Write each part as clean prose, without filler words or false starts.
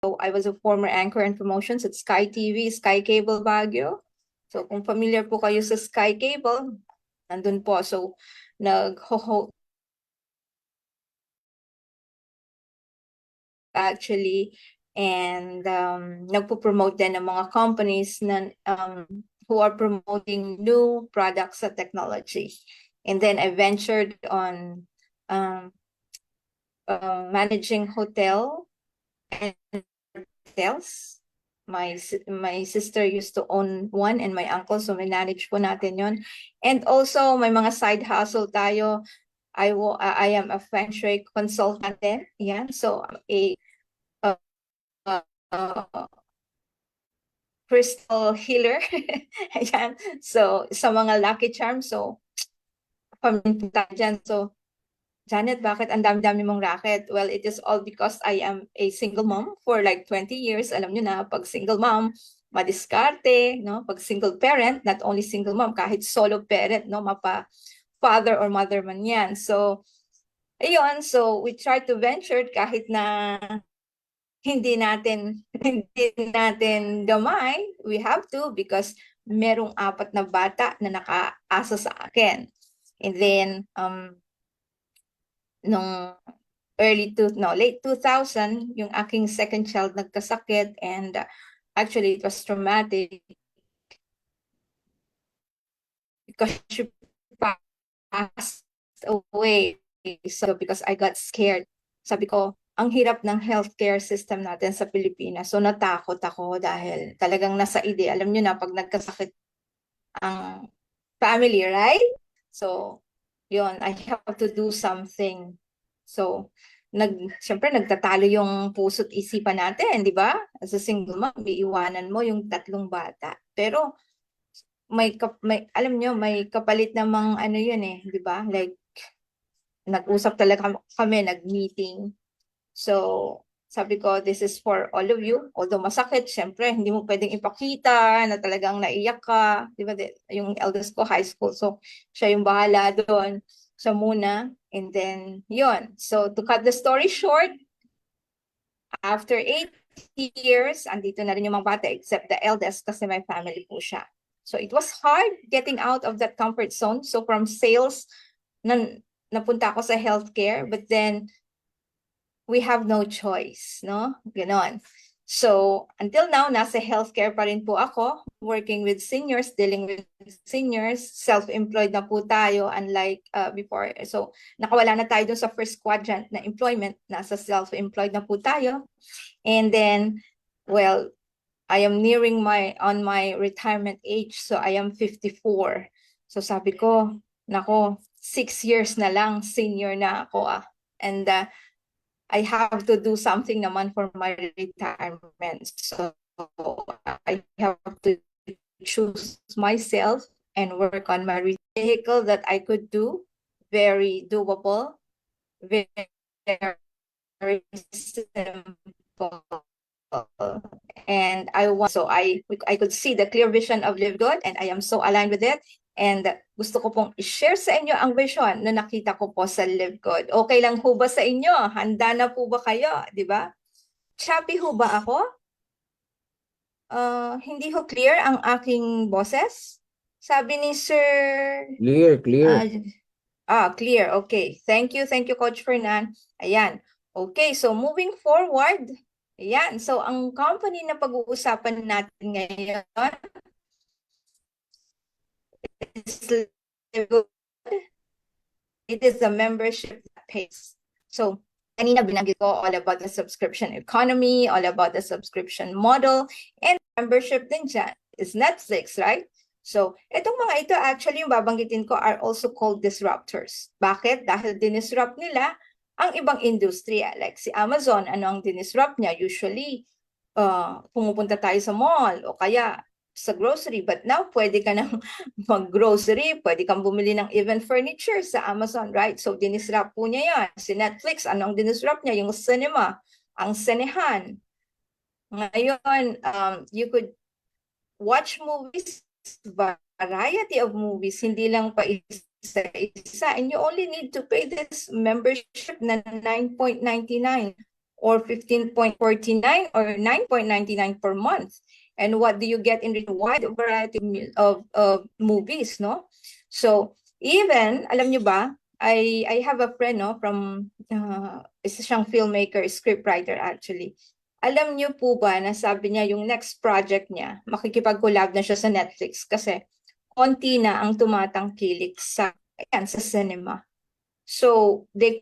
So I was a former anchor and promotions at Sky TV, Sky Cable Baguio. So kung familiar po kayo sa Sky Cable, nandun po. So actually, and nagpo-promote din ng mga companies na who are promoting new products at technology. And then I ventured on managing hotel and hotels. My sister used to own one and my uncle, so manage po natin yon. And also, may mga side hustle tayo. I am a feng shui consultant din. Yan. So, a crystal healer. Ayan. So, sa mga lucky charms, so, paminta dyan. So, Janet, bakit ang dami-dami mong racket? Well, it is all because I am a single mom for like 20 years. Alam nyo na, pag single mom, madiskarte, no? Pag single parent, not only single mom, kahit solo parent, no? Mapa father or mother man yan. So, ayun, so we try to venture kahit na hindi natin gamay, we have to because merong 4 na bata na nakaasa sa akin. And then, nung late 2000, yung aking second child nagkasakit and actually it was traumatic because she passed away. So because I got scared. Sabi ko, ang hirap ng healthcare system natin sa Pilipinas. So natakot ako dahil talagang nasa ide. Alam nyo na, pag nagkasakit ang family, right? So, yun, I have to do something. So, syempre nagtatalo yung puso't isipan natin, di ba? As a single mom, iiwanan mo yung 3 bata. Pero, alam nyo, may kapalit namang ano yun eh, di ba? Like, nag-usap talaga kami, nag-meeting. So, sabi ko, this is for all of you. Although masakit, syempre, hindi mo pwedeng ipakita na talagang naiyak ka. Di ba? Yung eldest ko, high school. So, siya yung bahala doon. Siya muna. And then, yun. So, to cut the story short, after 8 years, andito na rin yung mga bata except the eldest kasi may family po siya. So, it was hard getting out of that comfort zone. So, from sales, napunta ako sa healthcare. But then, we have no choice, no? Ganon. So, until now, nasa healthcare pa rin po ako, working with seniors, dealing with seniors, self-employed na po tayo, unlike before. So, nakawala na tayo dun sa first quadrant na employment, nasa self-employed na po tayo. And then, well, I am nearing on my retirement age, so I am 54. So, sabi ko, nako, 6 years na lang, senior na ako. And I have to do something naman for my retirement. So I have to choose myself and work on my vehicle that I could do, very doable, very, very simple. And so I could see the clear vision of Live Good and I am so aligned with it. And gusto ko pong i-share sa inyo ang vision na nakita ko po sa Live Good. Okay lang ho ba sa inyo? Handa na po ba kayo? Di ba? Choppy ho ba ako? Hindi ho clear ang aking boses? Sabi ni Sir... Clear. Clear. Okay. Thank you, Coach Fernan. Ayan. Okay, so moving forward, ayan. So ang company na pag-uusapan natin ngayon is it is a membership that pays. So, kanina binanggit ko all about the subscription economy, all about the subscription model, and membership din dyan is Netflix, right? So, itong mga ito actually yung babanggitin ko are also called disruptors. Bakit? Dahil dinisrupt nila ang ibang industriya. Like si Amazon, ano ang dinisrupt niya? Usually, pumupunta tayo sa mall o kaya sa grocery. But now, pwede ka nang mag-grocery, pwede kang bumili ng even furniture sa Amazon, right? So, dinisrupt po niya yan. Si Netflix, anong dinisrupt niya? Yung cinema, ang sinehan. Ngayon, you could watch movies, variety of movies, hindi lang pa isa-isa. And you only need to pay this membership na 9.99 or 15.49 or 9.99 per month. And what do you get in return? Wide variety of movies, no? So even, alam nyo ba, I have a friend, no, from, isa siyang filmmaker, scriptwriter actually. Alam niyo po ba na sabi niya yung next project niya, makikipag-collab na siya sa Netflix kasi konti na ang tumatangkilik sa, ayan, sa cinema. So they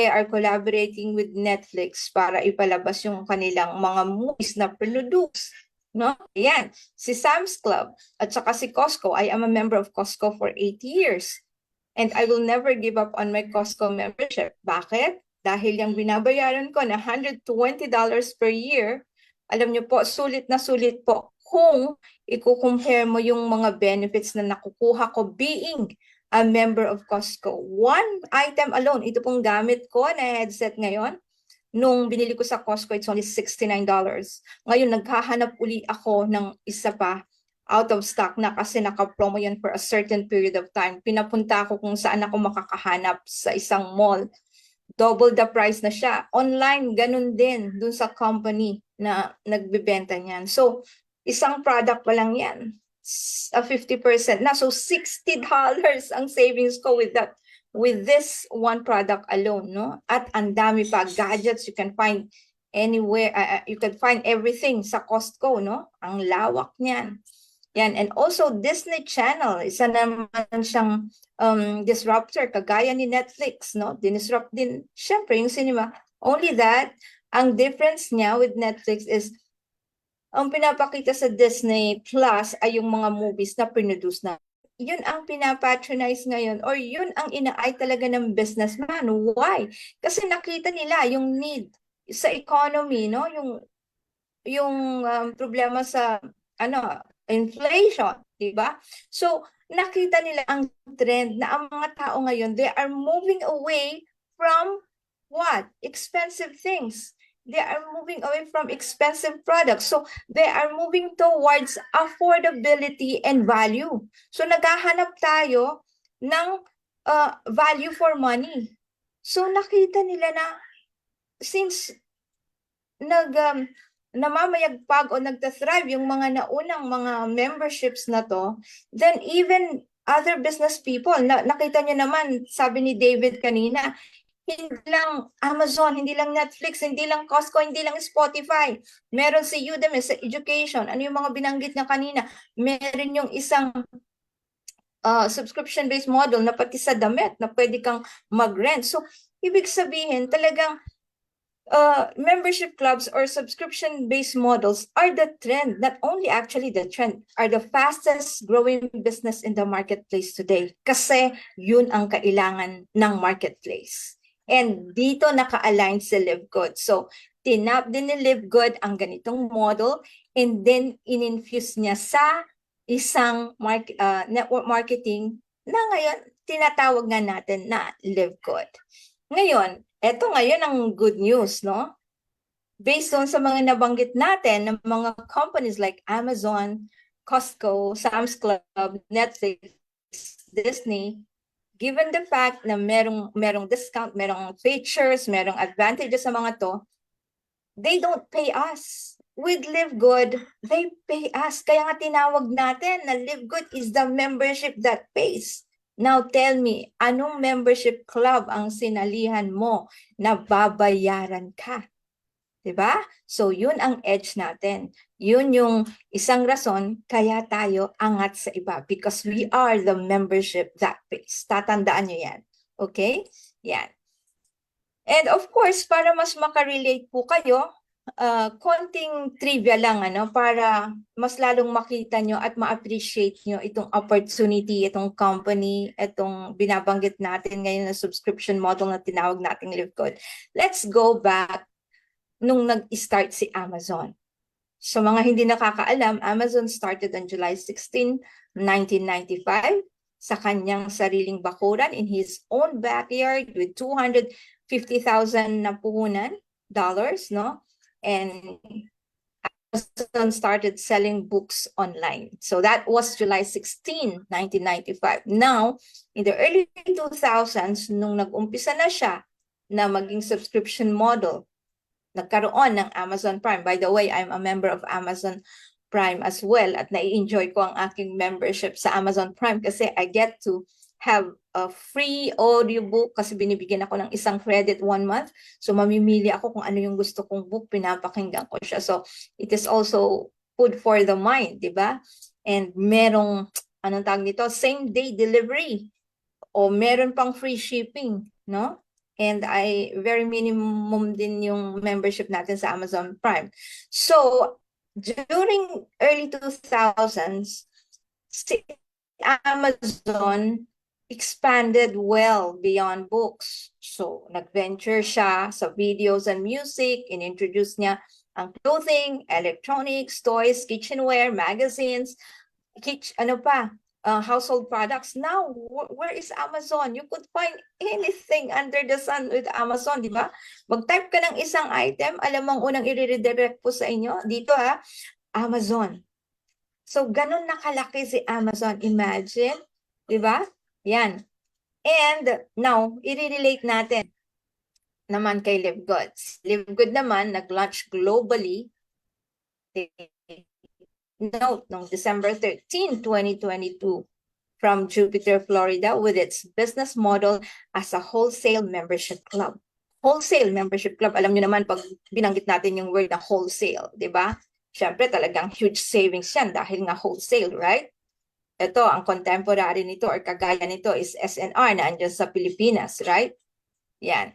are collaborating with Netflix para ipalabas yung kanilang mga movies na produce. No? Ayan, si Sam's Club at saka si Costco. I am a member of Costco for 8 years. And I will never give up on my Costco membership. Bakit? Dahil yung binabayaran ko na $120 per year, alam niyo po, sulit na sulit po kung i-compare mo yung mga benefits na nakukuha ko being a member of Costco. One item alone, ito pong gamit ko na headset ngayon, nung binili ko sa Costco, it's only $69. Ngayon, naghahanap uli ako ng isa pa, out of stock na kasi naka-promo yan for a certain period of time. Pinapunta ako kung saan ako makakahanap sa isang mall. Double the price na siya. Online, ganun din dun sa company na nagbebenta niyan. So, isang product pa lang yan. 50% na. So, $60 ang savings ko with that. With this one product alone, no? At ang dami pa gadgets you can find anywhere. You can find everything sa Costco, no? Ang lawak niyan. Yan. And also, Disney Channel, isa naman siyang disruptor, kagaya ni Netflix, no? Dinisrupt din, syempre, yung cinema. Only that, ang difference niya with Netflix is, ang pinapakita sa Disney Plus ay yung mga movies na produce na. Yun ang pinapatronize ngayon or yun ang inaay talaga ng businessman. Why? Kasi nakita nila yung need sa economy, no? Yung problema sa inflation, di ba? So, nakita nila ang trend na ang mga tao ngayon, they are moving away from what? Expensive things. They are moving away from expensive products. So, they are moving towards affordability and value. So, naghahanap tayo ng value for money. So, nakita nila na since namamayagpag o nagtathrive yung mga naunang mga memberships na to, then even other business people, nakita niyo naman, sabi ni David kanina, hindi lang Amazon, hindi lang Netflix, hindi lang Costco, hindi lang Spotify. Meron si Udemy sa education. Ano yung mga binanggit niya kanina? Meron yung isang subscription-based model na pati sa damit na pwede kang mag-rent. So, ibig sabihin, talagang membership clubs or subscription-based models are the trend, not only actually the trend, are the fastest growing business in the marketplace today. Kasi yun ang kailangan ng marketplace. And dito naka-align si Live Good. So, tinap din ni Live Good ang ganitong model and then in-infuse niya sa isang network marketing na ngayon tinatawag nga natin na Live Good. Ngayon, eto ngayon ang good news, no? Based on sa mga nabanggit natin ng mga companies like Amazon, Costco, Sam's Club, Netflix, Disney, given the fact na merong discount, merong features, merong advantages sa mga to, they don't pay us. With Live Good, they pay us. Kaya nga tinawag natin na Live Good is the membership that pays. Now tell me, anong membership club ang sinalihan mo na babayaran ka? Diba? So yun ang edge natin. Yun yung isang rason kaya tayo angat sa iba because we are the membership that pays. Tatandaan nyo yan. Okay? Yan. And of course, para mas makarelate po kayo, konting trivia lang para mas lalong makita nyo at ma-appreciate nyo itong opportunity, itong company, itong binabanggit natin ngayon na subscription model na tinawag nating Live Good. Let's go back nung nag-start si Amazon. So mga hindi nakakaalam, Amazon started on July 16, 1995 sa kanyang sariling bakuran in his own backyard with $250,000 na puhunan, no? And Amazon started selling books online. So that was July 16, 1995. Now, in the early 2000s, nung nag-umpisa na siya na maging subscription model, nagkaroon ng Amazon Prime. By the way, I'm a member of Amazon Prime as well at nai-enjoy ko ang aking membership sa Amazon Prime kasi I get to have a free audiobook kasi binibigyan ako ng isang credit 1 month. So mamimili ako kung ano yung gusto kong book, pinapakinggan ko siya. So it is also food for the mind, di ba? And merong, anong tawag nito, same day delivery o meron pang free shipping, no? And very minimum din yung membership natin sa Amazon Prime. So, during early 2000s, si Amazon expanded well beyond books. So, nag-venture siya sa videos and music, in-introduce niya ang clothing, electronics, toys, kitchenware, magazines, household products. Now, where is Amazon? You could find anything under the sun with Amazon, di ba? Mag-type ka ng isang item, alam mo ang unang i-redirect po sa inyo, dito Amazon. So, ganun nakalaki si Amazon. Imagine, di ba? Yan. And now, i-relate natin naman kay Live Goods. Live Good naman, nag-launch globally note noong December 13, 2022 from Jupiter, Florida with its business model as a wholesale membership club. Wholesale membership club, alam nyo naman pag binanggit natin yung word na wholesale, di ba? Siyempre talagang huge savings yan dahil nga wholesale, right? Ito, ang contemporary nito or kagaya nito is SNR na andyan sa Pilipinas, right? Yan.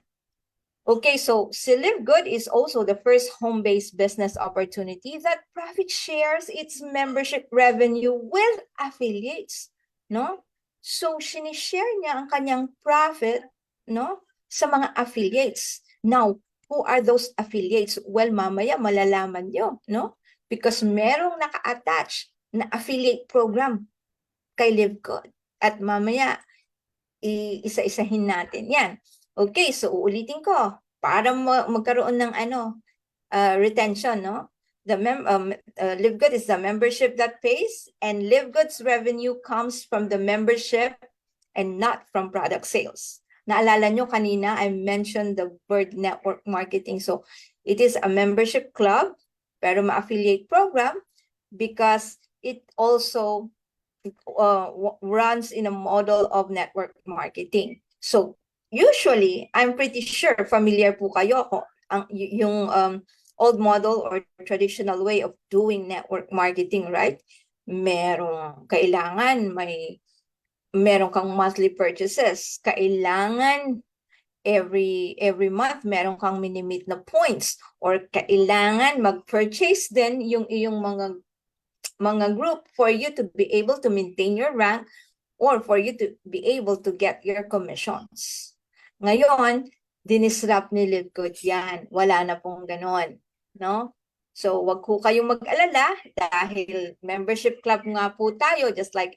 Okay, so Live Good is also the first home-based business opportunity that profit shares its membership revenue with affiliates, no? So sinishare niya ang kanyang profit, no, sa mga affiliates. Now, who are those affiliates? Well, mamaya malalaman nyo, no? Because merong naka-attach na affiliate program kay Live Good. At mamaya, isa-isahin natin yan. Okay, so uulitin ko para magkaroon ng retention, no? Live Good is the membership that pays, and Live Good's revenue comes from the membership and not from product sales. Naalala nyo kanina, I mentioned the word network marketing. So it is a membership club, pero ma-affiliate program because it also runs in a model of network marketing. So usually, I'm pretty sure familiar po kayo kung yung old model or traditional way of doing network marketing, right? Merong kailangan meron kang monthly purchases. Kailangan every month meron kang minimit na points or kailangan mag-purchase din yung iyong mga group for you to be able to maintain your rank or for you to be able to get your commissions. Ngayon, dinisrupt ni Live Good yan. Wala na pong ganon, no? So, wag ko kayong mag-alala dahil membership club nga po tayo, just like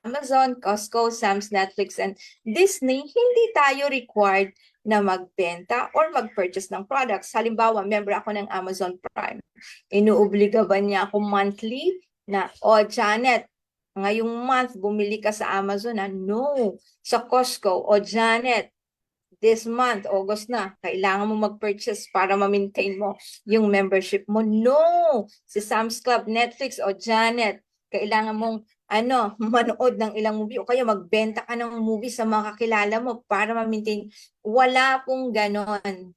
Amazon, Costco, Sam's, Netflix, and Disney, hindi tayo required na magbenta or mag-purchase ng products. Halimbawa, member ako ng Amazon Prime. Inuobliga ba niya ako monthly na, Janet, ngayong month, bumili ka sa Amazon, No. Sa Costco, Janet, this month, August na, kailangan mo mag-purchase para ma-maintain mo yung membership mo. No! Si Sam's Club, Netflix, Janet, kailangan mong manood ng ilang movie o kaya magbenta ka ng movie sa mga kakilala mo para ma-maintain. Wala pong ganon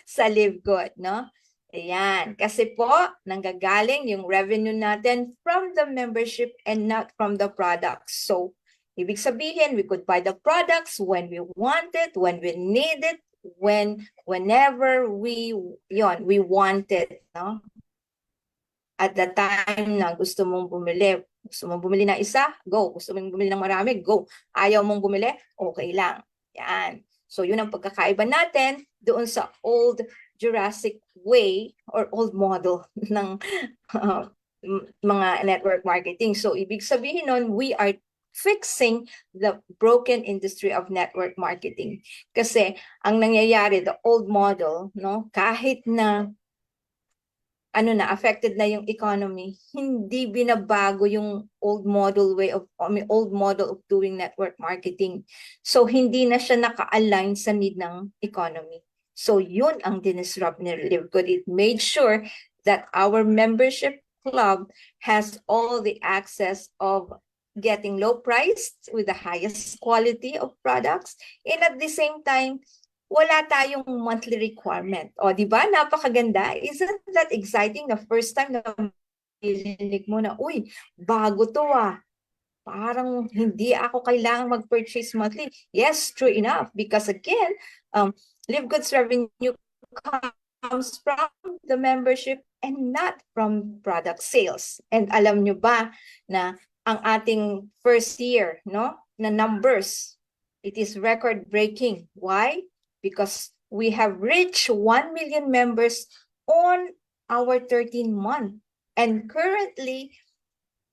sa Live Good, no? Ayan. Kasi po, nanggagaling yung revenue natin from the membership and not from the products. So, ibig sabihin, we could buy the products when we want it, when we need it, whenever we want it, no? At the time na gusto mong bumili. Gusto mong bumili ng isa, go. Gusto mong bumili ng marami, go. Ayaw mong bumili, okay lang. Yan. So, yun ang pagkakaiba natin doon sa old Jurassic way or old model ng mga network marketing. So, ibig sabihin nun, we are fixing the broken industry of network marketing. Kasi, ang nangyayari, the old model, no, kahit na affected na yung economy, hindi binabago yung old model of doing network marketing. So, hindi na siya naka-align sa need ng economy. So yun ang dinisrupt ni Live Good. It made sure that our membership club has all the access of getting low priced with the highest quality of products, and at the same time, wala tayong monthly requirement. O, di ba? Napakaganda. Isn't that exciting the first time na narinig mo na, uy, bago to ah. Parang hindi ako kailangang mag-purchase monthly. Yes, true enough. Because again, Live Goods revenue comes from the membership and not from product sales. And alam nyo ba na ang ating first year, no, na numbers, it is record-breaking. Why? Because we have reached 1 million members on our 13th month. And currently,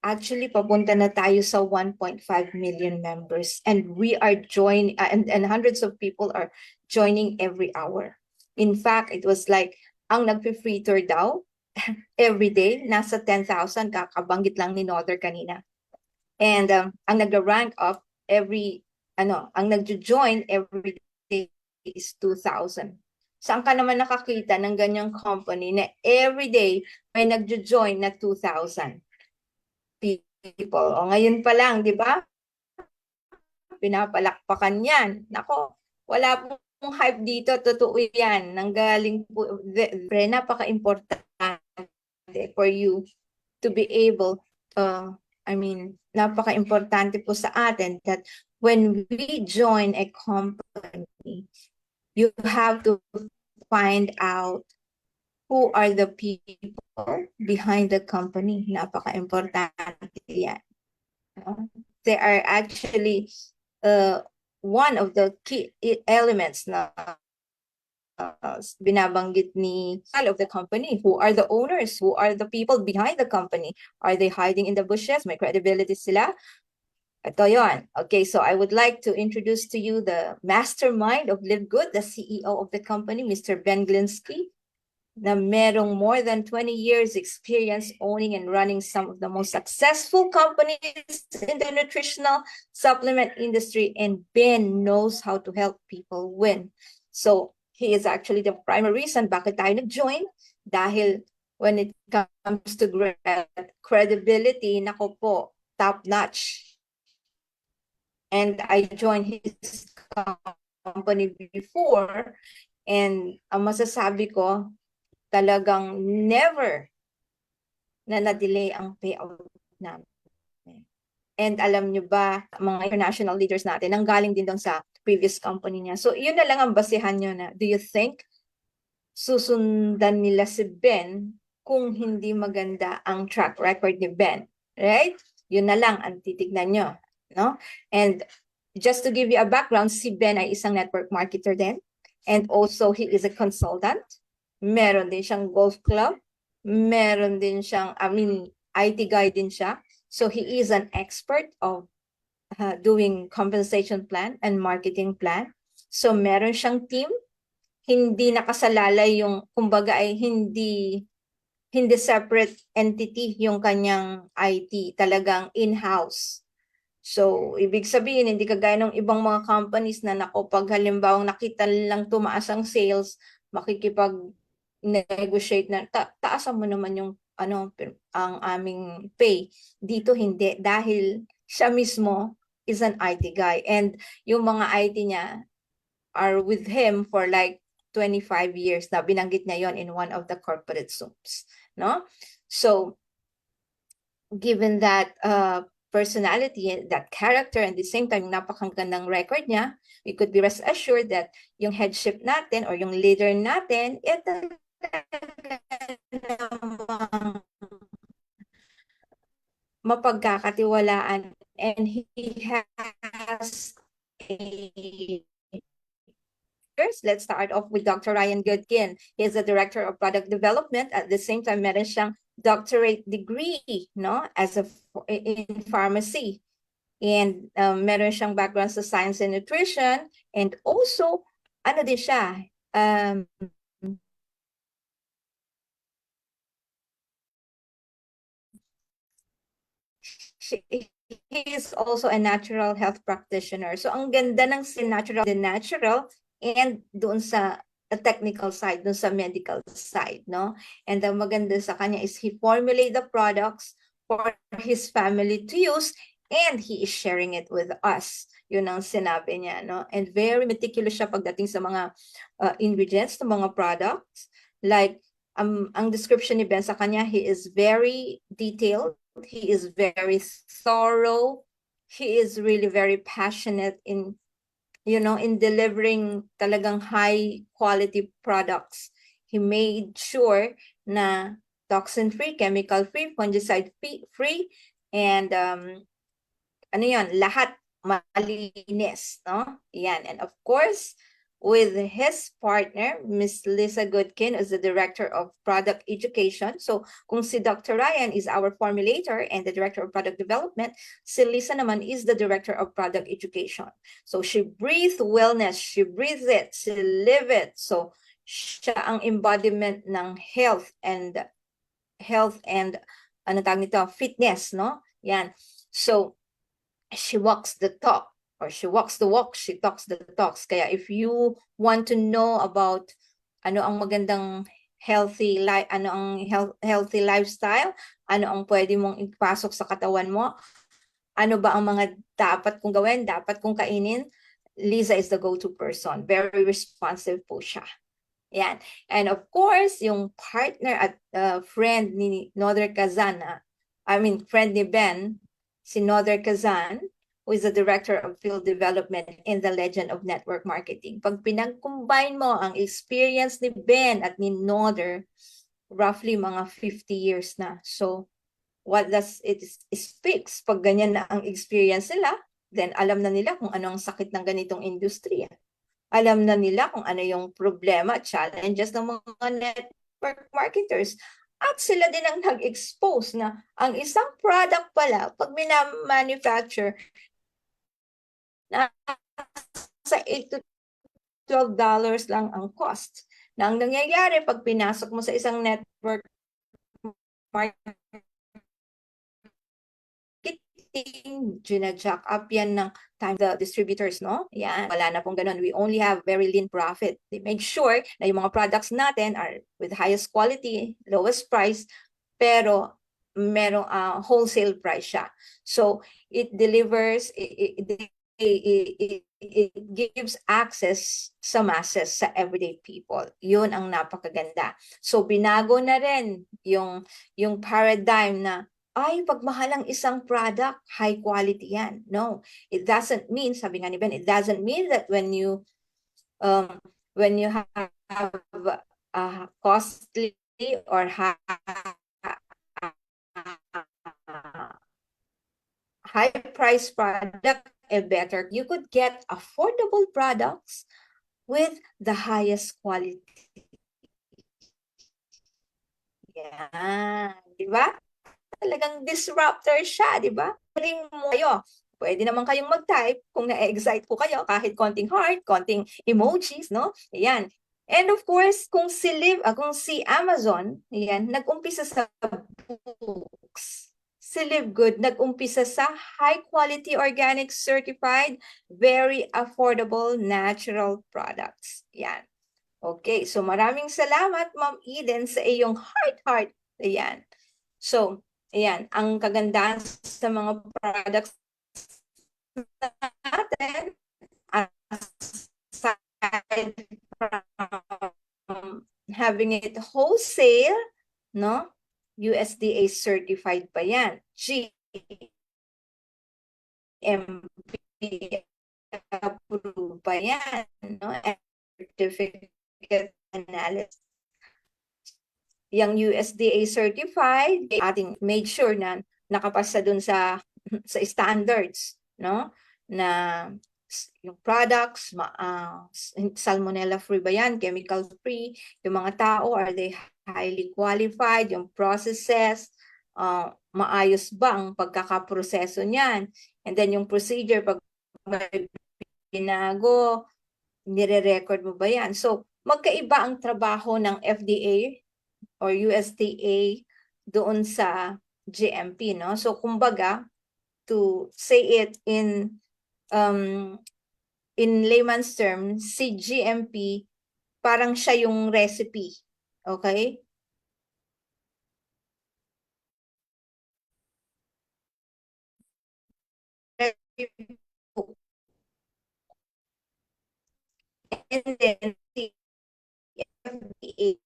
actually, papunta na tayo sa 1.5 million members. And we are joining, and hundreds of people are joining every hour. In fact, it was like, ang nagpe-free tour daw, every day, nasa 10,000, kakabanggit lang ni Nother kanina. And ang nag-rank up ang nag-join every day is 2,000. Saan ka naman nakakita ng ganyang company na every day may nag-join na 2,000 people? O ngayon pa lang, di ba? Pinapalakpakan yan. Nako, wala pong hype dito. Totoo yan. Nanggaling po, napaka-importante for you to be able, napaka-importante po sa atin that when we join a company, you have to find out who are the people behind the company. Napaka-importante yan. They are actually one of the key elements na binabanggit ni of the company. Who are the owners? Who are the people behind the company? Are they hiding in the bushes? May credibility sila? Ito yun. Okay, so I would like to introduce to you the mastermind of Live Good, the CEO of the company, Mr. Ben Glinsky, na merong more than 20 years experience owning and running some of the most successful companies in the nutritional supplement industry, and Ben knows how to help people win. So he is actually the primary reason bakit tayo nag-join, dahil when it comes to credibility, nako po, top-notch. And I joined his company before, and ang masasabi ko, talagang never na na-delay ang payout namin. And alam nyo ba, mga international leaders natin, nanggaling din doon sa previous company niya. So yun na lang ang basehan nyo na, do you think susundan nila si Ben kung hindi maganda ang track record ni Ben? Right? Yun na lang ang titignan nyo. No? And just to give you a background, si Ben ay isang network marketer din. And also, he is a consultant. Meron din siyang golf club. Meron din siyang, IT guy din siya. So he is an expert of doing compensation plan and marketing plan. So meron siyang team. Hindi nakasalalay yung, kumbaga ay hindi separate entity yung kanyang IT. Talagang in-house. So, ibig sabihin, hindi kagaya ng ibang mga companies na nako, pag halimbawa nakita lang tumaas ang sales, makikipag-negotiate na, taasan mo naman yung ang aming pay. Dito hindi, dahil siya mismo is an IT guy. And yung mga IT niya are with him for like 25 years. Na binanggit niya yon in one of the corporate Zooms. No? So, given that personality, that character, and at the same time, napakagandang record niya, we could be rest assured that yung headship natin or yung leader natin, ito mapagkakatiwalaan, and he has a First, let's start off with Dr. Ryan Goodkin. He is the Director of Product Development. At the same time, meron siyang doctorate degree, no, in pharmacy. And meron siyang background sa science and nutrition. And also, ano din siya, he is also a natural health practitioner. So ang ganda ng natural and doon sa a technical side, dun sa medical side, no? And ang maganda sa kanya is he formulate the products for his family to use and he is sharing it with us. Yun ang sinabi niya, no? And very meticulous siya pagdating sa mga ingredients ng mga products. Like, ang description ni Ben sa kanya, he is very detailed, he is very thorough, he is really very passionate in, you know, in delivering talagang high quality products. He made sure na toxin-free, chemical-free, fungicide-free, and ano yun, lahat malinis, no? Yan. And of course, with his partner, Miss Lisa Goodkin, is the Director of Product Education. So, kung si Dr. Ryan is our formulator and the Director of Product Development, si Lisa naman is the Director of Product Education. So, she breathes wellness, she breathes it, she lives it. So, siya ang embodiment ng health and ano tawag nito, fitness, no? Yan. So, she walks the talk, or she walks the walk, she talks the talks. Kaya if you want to know about ano ang magandang healthy healthy lifestyle, ano ang pwede mong ipasok sa katawan mo, ano ba ang mga dapat kong gawin, dapat kong kainin, Lisa is the go-to person. Very responsive po siya. Yan. And of course, yung partner at friend ni Noder Kazan, friend ni Ben, si Noder Kazan, who is the Director of Field Development in the Legend of Network Marketing. Pag pinag-combine mo ang experience ni Ben at ni Noder, roughly mga 50 years na. So, what does it speaks? Pag ganyan na ang experience nila, then alam na nila kung ano ang sakit ng ganitong industriya. Alam na nila kung ano yung problema, challenges ng mga network marketers. At sila din ang nag-expose na ang isang product pala, pag mina-manufacture, sa $8 to $12 lang ang cost. Na ang nangyayari pag pinasok mo sa isang network marketing, gina-jack up yan ng time the distributors, no? Yan, wala na pong ganun. We only have very lean profit. They make sure na yung mga products natin are with highest quality, lowest price, pero merong wholesale price siya. So, it delivers, it gives access sa masses, sa everyday people. Yun ang napakaganda. So, binago na rin yung paradigm na, ay, pag mahal ang isang product, high quality yan. No, it doesn't mean, sabi nga ni Ben, it doesn't mean that when you have a costly or high price product, better. You could get affordable products with the highest quality. Yan, di ba? Talagang disruptor siya, di ba? Pwede naman kayong mag-type kung na-excite po kayo, kahit konting heart, konting emojis, no? Ayan. And of course, kung si Amazon, ayan, nag-umpisa sa books. Si Live Good, nag-umpisa sa high quality, organic, certified, very affordable, natural products. Yan. Okay, so maraming salamat, Ma'am Eden, sa iyong heart. Ayan. So, ayan, ang kagandahan sa mga products natin, aside from having it wholesale, no? USDA certified pa yan. GMP approved pa yan, no? And certificate analysis. Yung USDA certified, ating made sure na nakapasa dun sa standards, no? Na yung products, salmonella free ba yan, chemical free, yung mga tao, are they highly qualified, yung processes, maayos ba ang pagkakaproseso niyan, and then yung procedure, pag may binago, nire-record mo ba yan? So, magkaiba ang trabaho ng FDA or USDA doon sa GMP, no? So, kumbaga, to say it in layman's terms, si GMP parang siya yung recipe. Okay? And then the FDA,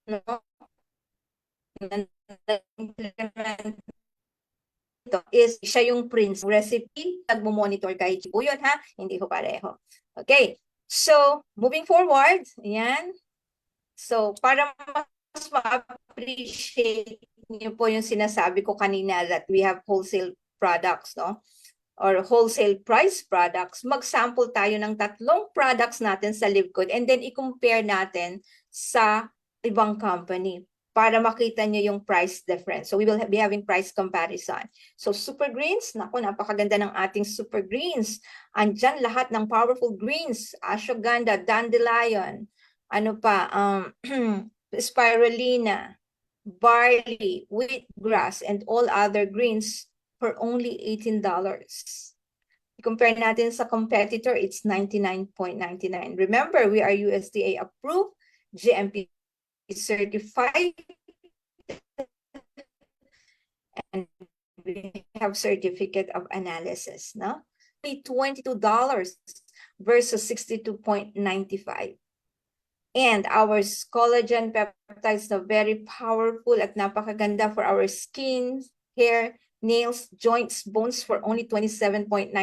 no? Implement ito is siya yung prince recipe. Nagmo-monitor kay po yun, ha? Hindi ko pareho. Okay. So, moving forward, ayan. So, para mas ma-appreciate niyo po yung sinasabi ko kanina that we have wholesale products, no? Or wholesale price products, mag-sample tayo ng 3 products natin sa Livgood and then i-compare natin sa ibang company para makita nyo yung price difference. So we will be having price comparison. So super greens, naku, napakaganda ng ating super greens. Andyan lahat ng powerful greens, ashwagandha, dandelion, ano pa, spirulina, barley, wheatgrass, and all other greens for only $18. Compare natin sa competitor, it's 99.99. Remember, we are USDA approved, GMP certified, and we have certificate of analysis, no? $22 versus 62.95. And our collagen peptides na very powerful at napakaganda for our skin, hair, nails, joints, bones for only 27.95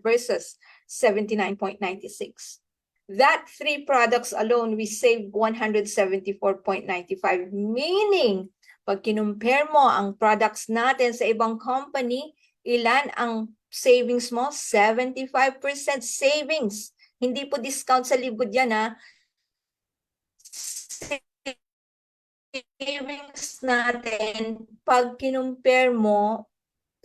versus 79.96. That 3 products alone, we saved 174.95, meaning pag kinumpare mo ang products natin sa ibang company, ilan ang savings mo? 75% savings. Hindi po discount sa Livgood yan, ha? Savings natin pag kinumpare mo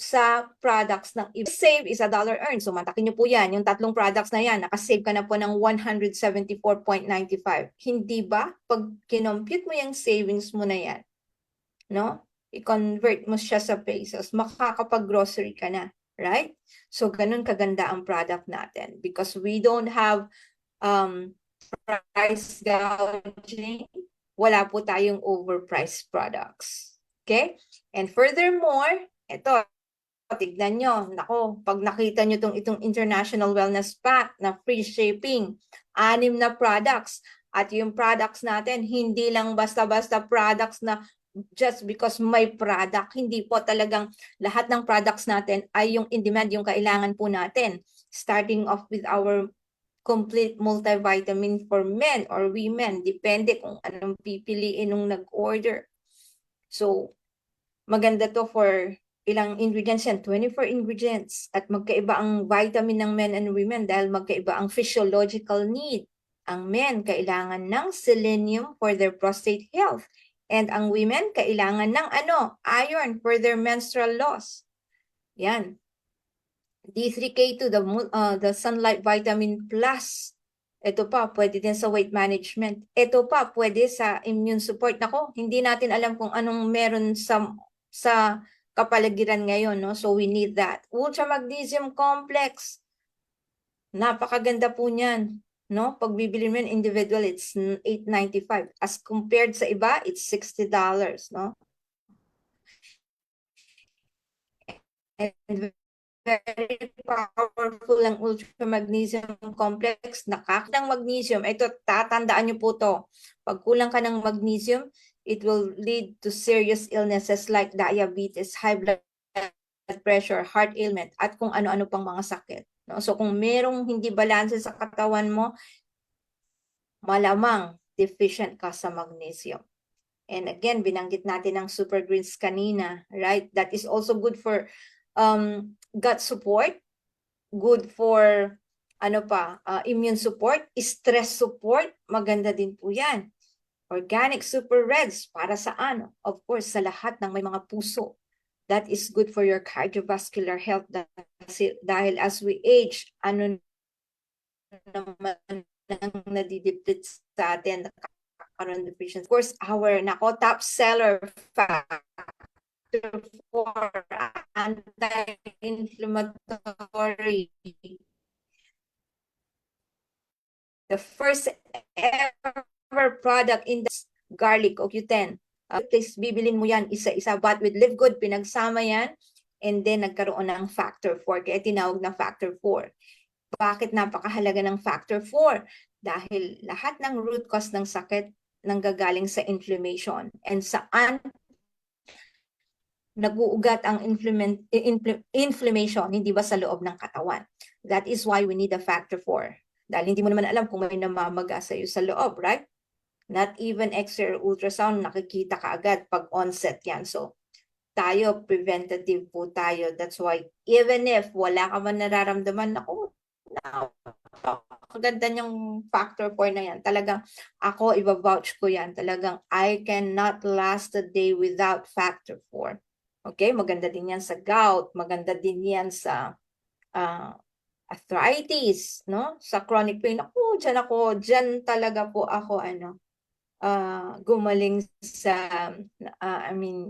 sa products ng iba. Save is a dollar earned. So mantakin nyo po yan. Yung 3 products na yan, nakasave ka na po ng 174.95. Hindi ba? Pag kinompute mo yung savings mo na yan, no? I-convert mo siya sa pesos, makakapag-grocery ka na. Right? So ganun kaganda ang product natin because we don't have price gouging, wala po tayong overpriced products. Okay? And furthermore, ito, tignan nyo, nako, pag nakita nyo itong International Wellness Pack na free shipping, 6 na products, at yung products natin, hindi lang basta-basta products na just because may product, hindi po talagang lahat ng products natin ay yung in demand, yung kailangan po natin. Starting off with our complete multivitamin for men or women. Depende kung anong pipiliin nung nag-order. So, maganda to for ilang ingredients yan? 24 ingredients. At magkaiba ang vitamin ng men and women dahil magkaiba ang physiological need. Ang men, kailangan ng selenium for their prostate health. And ang women, kailangan ng iron for their menstrual loss. Yan. D3K2, the Sunlight Vitamin Plus. Ito pa, pwede din sa weight management. Ito pa, pwede sa immune support. Nako, hindi natin alam kung anong meron sa kapaligiran ngayon, no? So we need that. Ultra Magnesium Complex. Napakaganda po niyan, no? Pag bibili mo yan individual, it's $8.95. As compared sa iba, it's $60, no? And very powerful ang ultra magnesium complex. Nakakadang magnesium. Ito, tatandaan nyo po to. Pag kulang ka ng magnesium, it will lead to serious illnesses like diabetes, high blood pressure, heart ailment, at kung ano-ano pang mga sakit. No? So kung merong hindi balanse sa katawan mo, malamang deficient ka sa magnesium. And again, binanggit natin ang super greens kanina, right? That is also good for gut support, good for immune support, stress support, maganda din po yan. Organic super reds, para sa of course, sa lahat ng may mga puso. That is good for your cardiovascular health dahil as we age, naman ang nadidiplit sa atin, nakakaroon deficiency. Of course, our top seller factor for anti-inflammatory The first ever product in the garlic CoQ10. Please, bibilin mo yan isa-isa. But with Live Good, pinagsama yan. And then, nagkaroon ng factor 4. Kaya tinawag na factor 4. Bakit napakahalaga ng factor 4? Dahil lahat ng root cause ng sakit nanggagaling sa inflammation. And saan nag-uugat ang inflammation, hindi ba sa loob ng katawan? That is why we need a factor 4. Dahil hindi mo naman alam kung may namamaga sa iyo sa loob, right? Not even X-ray or ultrasound, nakikita ka agad pag onset yan. So, tayo, preventative po tayo. That's why, even if wala ka man nararamdaman, ako, kaganda niyang factor 4 na yan. Talagang, ako, i-vouch ko yan. Talagang, I cannot last a day without factor 4. Okay, maganda din yan sa gout, maganda din yan sa arthritis, no? Sa chronic pain. Diyan talaga po ako, gumaling sa,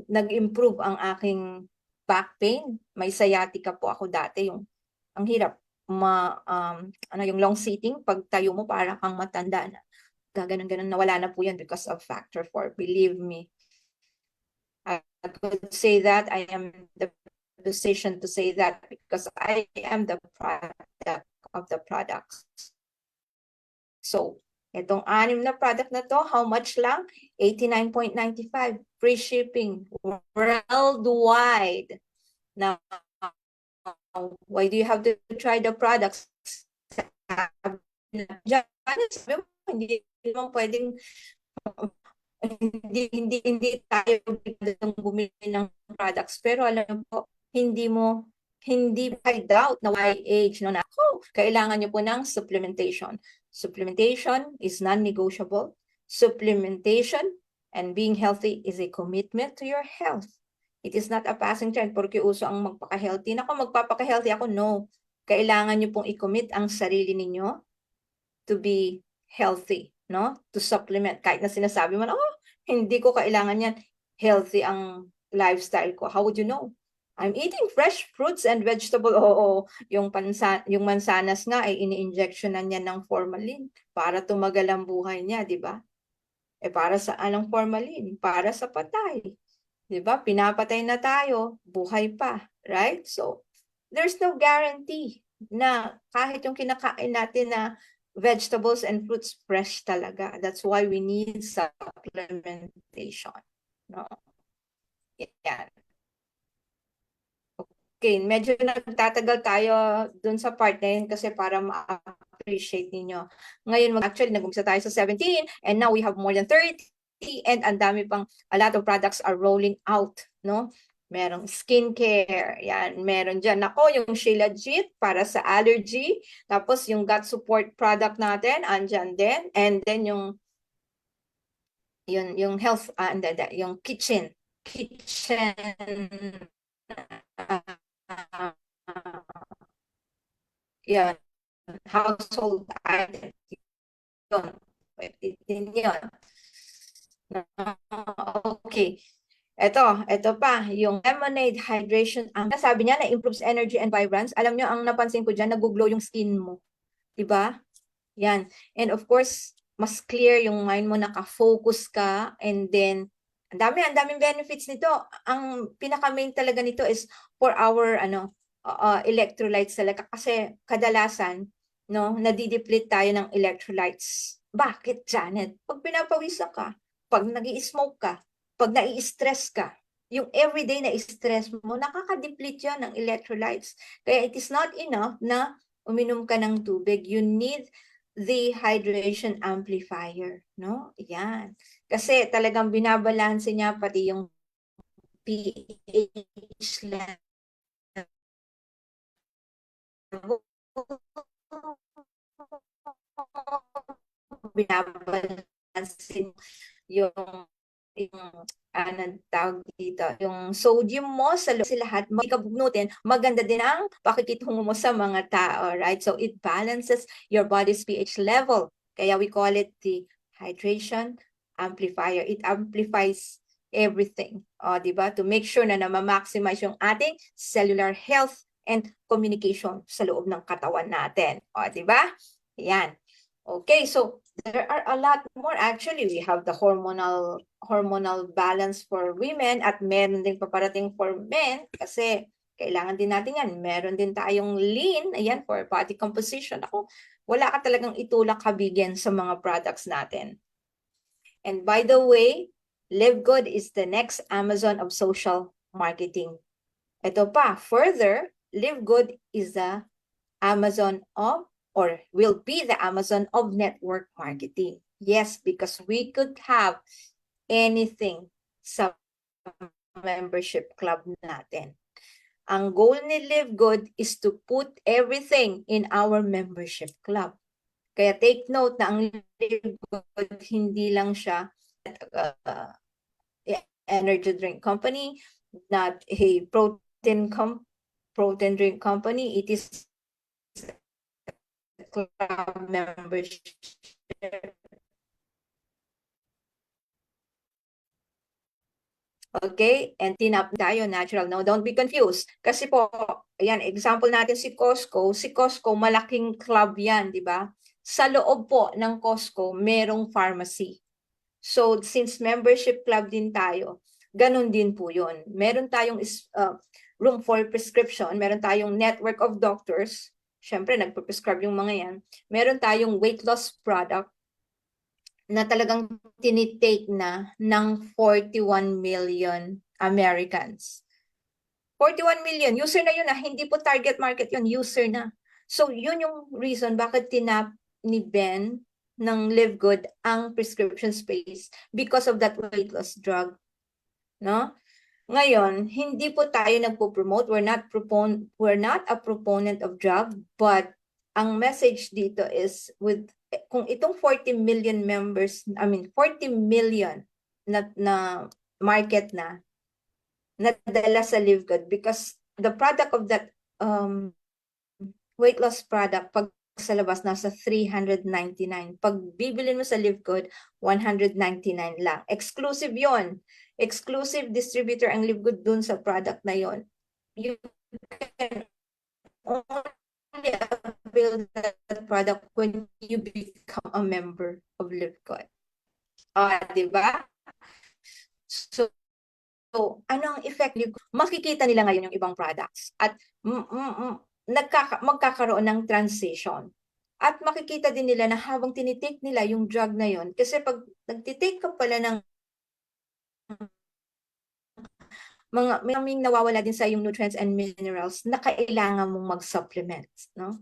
nag-improve ang aking back pain. May sciatica po ako dati, ang hirap, yung long sitting, pag tayo mo para kang matanda na. Gaganon-ganon, nawala na po yan because of factor 4, believe me. I could say that I am in the position to say that because I am the product of the products. So, itong 6 na product na to, how much lang? 89.95, free shipping worldwide. Now, why do you have to try the products? Hindi naman pwedeng hindi tayo bumili ng products, pero alam mo, hindi by doubt na YH, no, na kailangan nyo po ng supplementation. Supplementation is non-negotiable. Supplementation and being healthy is a commitment to your health. It is not a passing trend porque uso ang magpaka-healthy. Nako, magpapaka-healthy ako, no. Kailangan nyo pong i-commit ang sarili ninyo to be healthy, no? To supplement. Kahit na sinasabi mo na, hindi ko kailangan yan. Healthy ang lifestyle ko. How would you know? I'm eating fresh fruits and vegetable. Oo, yung mansanas nga ay ini-injectionan niya ng formalin para tumagal ang buhay niya, di ba? Para sa anong formalin? Para sa patay. Di ba? Pinapatay na tayo, buhay pa. Right? So, there's no guarantee na kahit yung kinakain natin na vegetables and fruits fresh talaga. That's why we need supplementation. No? Yan. Okay, medyo nagtatagal tayo dun sa part na yun kasi para ma-appreciate ninyo. Ngayon, actually, nag-umpisa tayo sa 17 and now we have more than 30 and ang dami pang, a lot of products are rolling out, no? Merong skincare, yan, meron dyan. Ako, yung Shilajit para sa allergy, tapos yung gut support product natin, andyan din, and then yung health, yung kitchen, yan, household item, yun, pwede din yun. Okay. Ito pa, yung lemonade hydration. Ang sabi niya na improves energy and vibrance. Alam niyo, ang napansin ko dyan, nag-glow yung skin mo. Diba? Yan. And of course, mas clear yung mind mo, naka-focus ka. And then, ang daming benefits nito. Ang pinaka-main talaga nito is for our electrolytes talaga. Kasi kadalasan, no, nadideplete tayo ng electrolytes. Bakit, Janet? Pag pinapawisan ka, pag nag-i-smoke ka, pag nai-stress ka, yung everyday na stress mo, nakaka-deplete yun ng electrolytes. Kaya it is not enough na uminom ka ng tubig. You need the hydration amplifier, no? Yan. Kasi talagang binabalanse niya pati yung pH level. Binabalanse yung tawag dito, yung sodium mo sa lahat, magkabugnutin, maganda din ang pakikitungo mo sa mga tao, right? So it balances your body's pH level. Kaya we call it the hydration amplifier. It amplifies everything, di ba? To make sure na ma-maximize yung ating cellular health and communication sa loob ng katawan natin. Di ba? Yan. Okay, so there are a lot more actually. We have the hormonal balance for women at meron din paparating for men kasi kailangan din natin yan. Meron din tayong lean, ayan, for body composition. Ako, wala ka talagang itulak kabigyan sa mga products natin. And by the way, Live Good is the next Amazon of social marketing. Ito pa, further, Live Good is the Amazon of, or will be the Amazon of network marketing. Yes, because we could have anything sa membership club natin. Ang goal ni Live Good is to put everything in our membership club. Kaya take note na ang Live Good hindi lang siya uh, energy drink company, not a protein drink company. It is club membership. Okay? And tinap tayo, natural. No, don't be confused. Kasi po, ayan, example natin si Costco. Si Costco, malaking club yan, di ba? Sa loob po ng Costco, merong pharmacy. So, since membership club din tayo, ganun din po yun. Meron tayong room for prescription, meron tayong network of doctors, syempre nagpo-prescribe yung mga yan, meron tayong weight loss product na talagang tinitake na ng 41 million Americans. 41 million, user na yun hindi po target market yun, user na. So yun yung reason bakit tinap ni Ben ng Live Good ang prescription space because of that weight loss drug. No? Ngayon, hindi po tayo nagpo-promote. We're not a proponent of drug, but ang message dito is kung itong 40 million members, 40 million na market na nadala sa Live Good because the product of that weight loss product pag sa labas nasa 399. Pag bibilin mo sa Live Good, 199 lang. Exclusive yon. Exclusive distributor ang Live Good dun sa product na yon. You can only avail that product when you become a member of Live Good. Di ba? So, anong effect? Makikita nila ngayon yung ibang products at magkakaroon ng transition. At makikita din nila na habang tinitake nila yung drug na yon, kasi pag nagtitake ka pala ng may nawawala din sa yung nutrients and minerals na kailangan mong mag-supplement, no?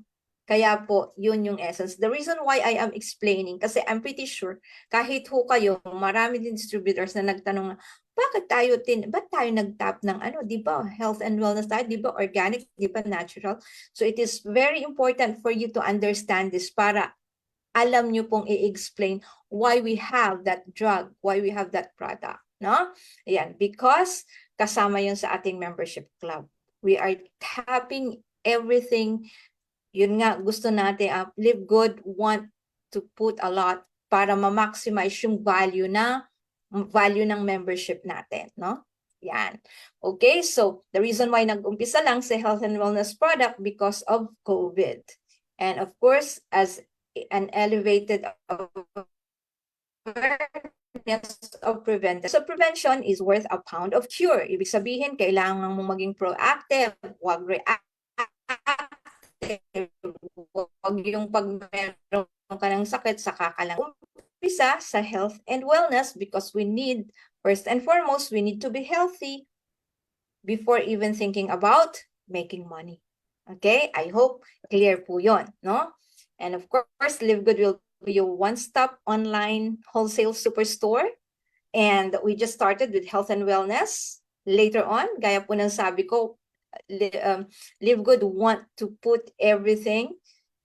Kaya po, yun yung essence. The reason why I am explaining, kasi I'm pretty sure, kahit ho kayo, marami din distributors na nagtanong, ba't tayo nag-tap ng di ba, health and wellness tayo, di ba, organic, di ba, natural? So it is very important for you to understand this para alam nyo pong i-explain why we have that drug, why we have that product, no? Ayan, because kasama yun sa ating membership club. We are tapping everything. Yun nga, gusto natin, Live Good want to put a lot para ma-maximize yung value ng membership natin, no? Yan. Okay, so the reason why nag-umpisa lang sa health and wellness product because of COVID. And of course, as an elevated awareness of prevention. So prevention is worth a pound of cure. Ibig sabihin, kailangan mong maging proactive, huwag reactive. Huwag yung pag meron ka ng sakit, saka ka lang umpisa sa health and wellness because first and foremost, we need to be healthy before even thinking about making money. Okay? I hope clear po yun, no? And of course, Live Good will be your one-stop online wholesale superstore. And we just started with health and wellness. Later on, gaya po ng sabi ko, Live Good want to put everything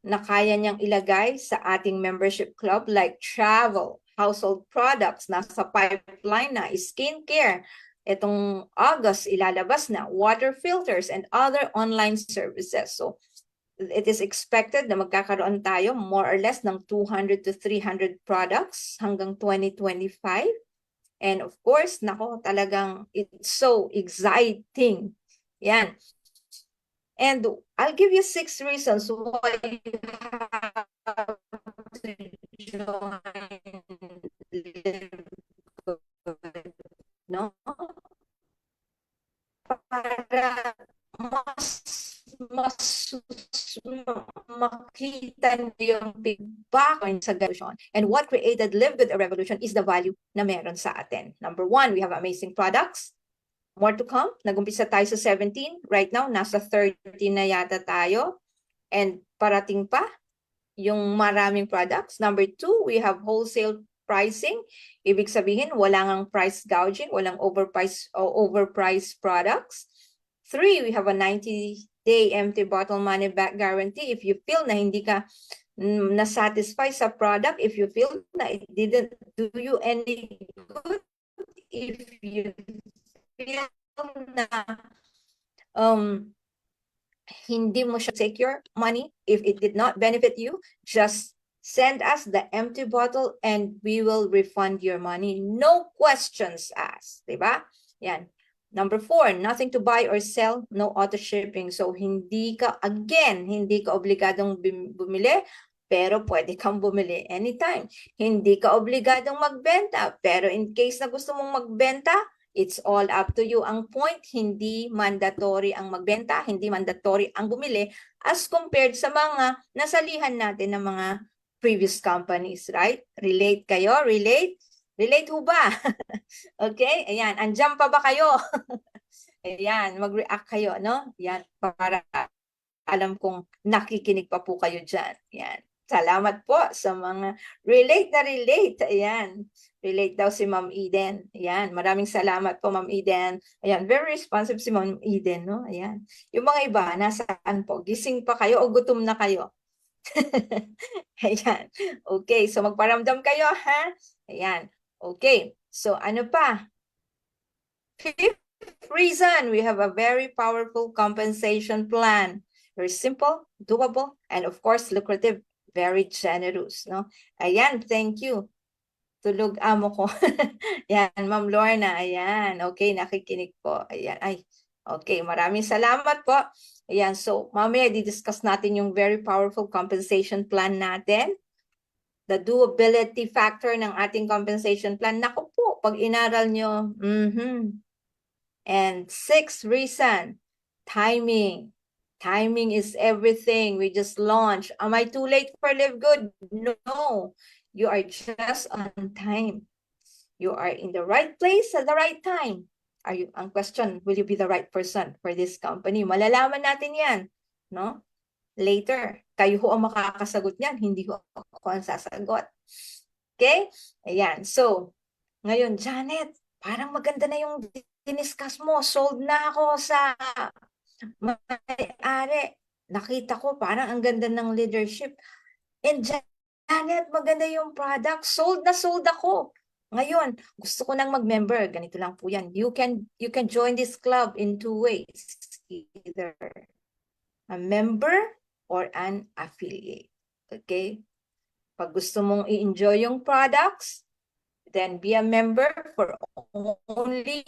na kaya niyang ilagay sa ating membership club like travel, household products, nasa pipeline na, skincare, itong August ilalabas na, water filters, and other online services. So, it is expected na magkakaroon tayo more or less ng 200 to 300 products hanggang 2025. And of course, nako, talagang it's so exciting. Yan. And I'll give you 6 reasons why you have to join Live Good, no? Para mas makita niyo yung feedback sa revolution. And what created Live Good a revolution is the value na meron sa atin. Number one, we have amazing products. More to come. Nag-umpisa tayo sa 17. Right now, nasa 30 na yata tayo. And parating pa yung maraming products. Number two, we have wholesale pricing. Ibig sabihin, wala ngang price gouging, walang overpriced products. Three, we have a 90-day empty bottle money back guarantee. If you feel na hindi ka na-satisfy sa product, if you feel na it didn't do you any good, if you feel na hindi mo siya take your money, if it did not benefit you, just send us the empty bottle and we will refund your money. No questions asked. Diba? Yan. Number four, nothing to buy or sell, no auto shipping. So, hindi ka obligadong bumili, pero pwede kang bumili anytime. Hindi ka obligadong magbenta, pero in case na gusto mong magbenta, it's all up to you. Ang point, hindi mandatory ang magbenta, hindi mandatory ang bumili as compared sa mga nasalihan natin ng mga previous companies, right? Relate kayo? Relate? Relate ho ba? Okay? Ayan. Andiyan pa ba kayo? Ayan. Mag-react kayo, no? Ayan. Para alam kong nakikinig pa po kayo dyan. Ayan. Salamat po sa mga relate na relate. Ayan. Relate daw si Ma'am Eden. Ayan. Maraming salamat po, Ma'am Eden. Ayan. Very responsive si Ma'am Eden, no? Ayan. Yung mga iba, nasaan po? Gising pa kayo o gutom na kayo? Ayan. Okay. So, magparamdam kayo, ha? Ayan. Okay. So, ano pa? Fifth reason, we have a very powerful compensation plan. Very simple, doable, and of course, lucrative, very generous, no? Ayan, thank you. Tulog amo ko. Ayan, Ma'am Lorna, ayan. Okay, nakikinig po. Ayan, ay. Okay, maraming salamat po. Ayan, so mamaya di-discuss natin yung very powerful compensation plan natin. The doability factor ng ating compensation plan. Naku po, pag inaral nyo, And sixth reason, timing. Timing is everything. We just launched. Am I too late for Live Good? No. You are just on time. You are in the right place at the right time. Ang question, will you be the right person for this company? Malalaman natin yan, no? Later, kayo ho ang makakasagot niyan, hindi ho ako ang sasagot. Okay? Ayan. So, ngayon, Janet, parang maganda na yung diniscuss mo. Sold na ako sa may-ari. Nakita ko, parang ang ganda ng leadership. And Janet, maganda yung product. Sold na sold ako. Ngayon, gusto ko nang mag-member. Ganito lang po yan. You can join this club in two ways. Either a member or an affiliate. Okay? Pag gusto mong i-enjoy yung products, then be a member for only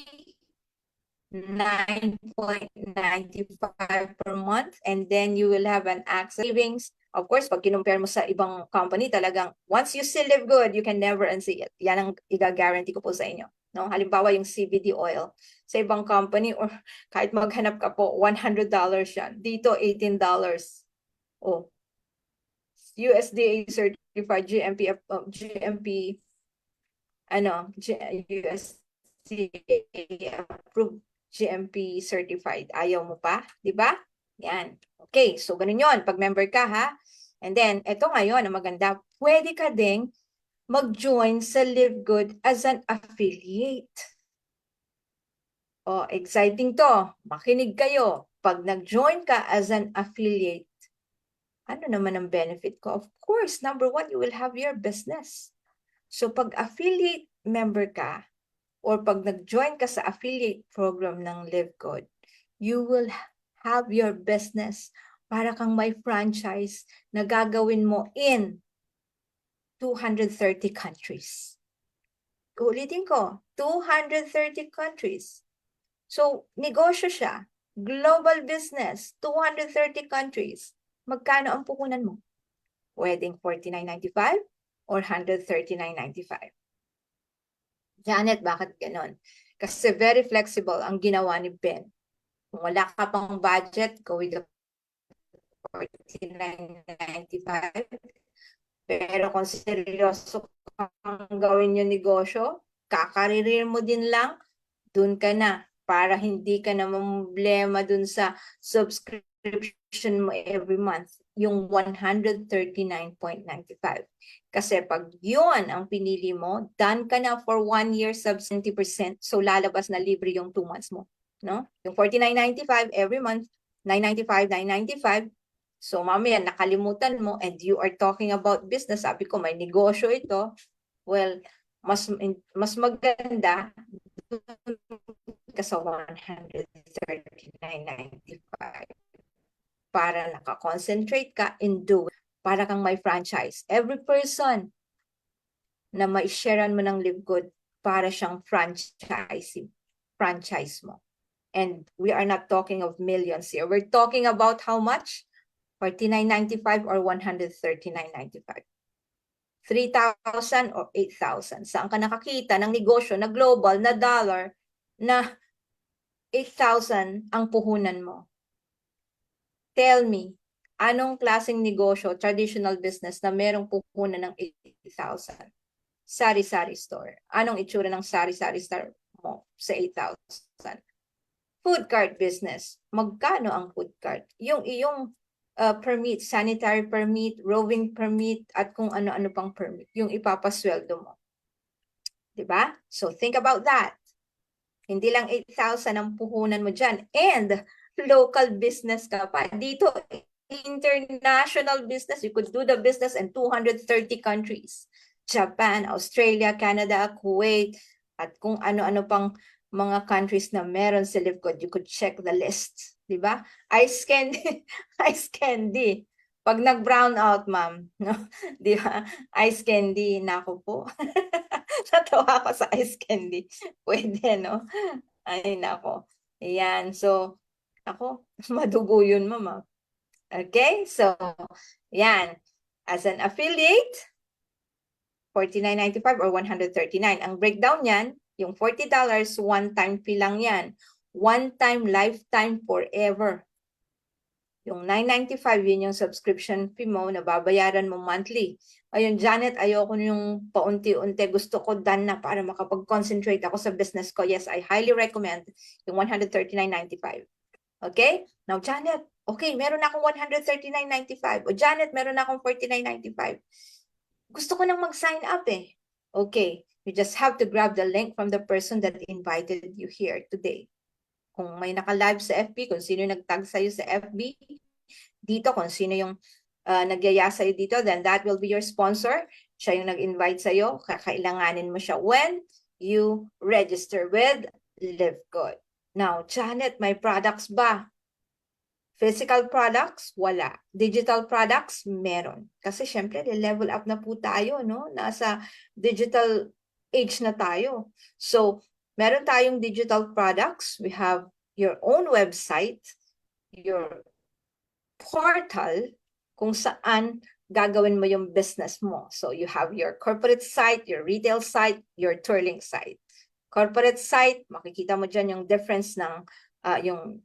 9.95 per month, and then you will have an access savings. Of course, pag kinumpare mo sa ibang company, talagang once you see Live Good, you can never unsee it. Yan ang i-guarantee ko po sa inyo. No? Halimbawa yung CBD oil sa ibang company, or kahit maghanap ka po, $100 yan. Dito, $18. Oh, USDA certified GMP, USDA approved, GMP certified. Ayaw mo pa, di ba? Yan. Okay, so ganun yon pag member ka, ha? And then, eto ngayon, ang maganda, pwede ka ding mag-join sa Live Good as an affiliate. Oh, exciting to. Makinig kayo. Pag nag-join ka as an affiliate, ano naman ang benefit ko? Of course, number one, you will have your business. So pag affiliate member ka, or pag nag-join ka sa affiliate program ng Live Good, you will have your business para kang may franchise na gagawin mo in 230 countries. Ulitin ko, 230 countries. So, negosyo siya. Global business, 230 countries. Magkano ang puhunan mo? Pwedeng $49.95 or $139.95. Janet, bakit ganon? Kasi very flexible ang ginawa ni Ben. Kung wala ka pang budget, go with the $49.95. Pero kung seryoso kang gawin yung negosyo, kakaririn mo din lang, dun ka na para hindi ka na mamblema dun sa subscription mo every month, yung $139.95. Kasi pag yun ang pinili mo, done ka na for 1 year sub 70%, so lalabas na libre yung 2 months mo. No? Yung $49.95 every month, $9.95, $9.95, so mamaya nakalimutan mo and you are talking about business, sabi ko may negosyo ito, well, mas maganda ka sa $139.95 para nakakoncentrate ka in doing, para kang may franchise. Every person na ma-sharean mo ng Live Good, para siyang franchise mo. And we are not talking of millions here. We're talking about how much? $49.95 or $139.95. 3,000 or 8,000. Saan ka nakakita ng negosyo na global, na dollar, na 8,000 ang puhunan mo? Tell me, anong klaseng negosyo, traditional business, na merong puhunan ng 8,000? Sari-sari store. Anong itsura ng sari-sari store mo sa 8,000? Food cart business. Magkano ang food cart? Yung iyong permit, sanitary permit, roving permit, at kung ano-ano pang permit, yung ipapasweldo mo. Diba? So think about that. Hindi lang 8,000 ang puhunan mo dyan. And local business ka pa. Dito, international business. You could do the business in 230 countries. Japan, Australia, Canada, Kuwait, at kung ano-ano pang mga countries na meron sa Live Good. You could check the list. Diba? Ice candy. Ice candy. Pag nag-brown out, ma'am. No? Diba? Ice candy. Naku po. Natawa ako sa ice candy. Pwede, no? Ay, nako. Ayan. So, ako, madugo yun, mama. Okay? So, yan. As an affiliate, $49.95 or $139. Ang breakdown niyan, yung $40, one-time fee lang yan. One-time, lifetime, forever. Yung $9.95, yun yung subscription fee mo na babayaran mo monthly. Ayun, Janet, ayoko yung paunti-unti. Gusto ko done na para makapag-concentrate ako sa business ko. Yes, I highly recommend yung $139.95. Okay? Now, Janet, okay, meron akong $139.95. O Janet, meron akong $49.95. Gusto ko nang mag-sign up eh. Okay, you just have to grab the link from the person that invited you here today. Kung may naka-live sa FB, kung sino nag-tag sa'yo sa FB, dito, kung sino yung nagyaya sa'yo dito, then that will be your sponsor. Siya yung nag-invite sa'yo. Kakailanganin mo siya when you register with Live Good. Now, Janet, may products ba? Physical products, wala. Digital products, meron. Kasi syempre, level up na po tayo, no? Nasa digital age na tayo. So, meron tayong digital products. We have your own website, your portal, kung saan gagawin mo yung business mo. So, you have your corporate site, your retail site, your touring site. Corporate site, makikita mo dyan yung difference ng yung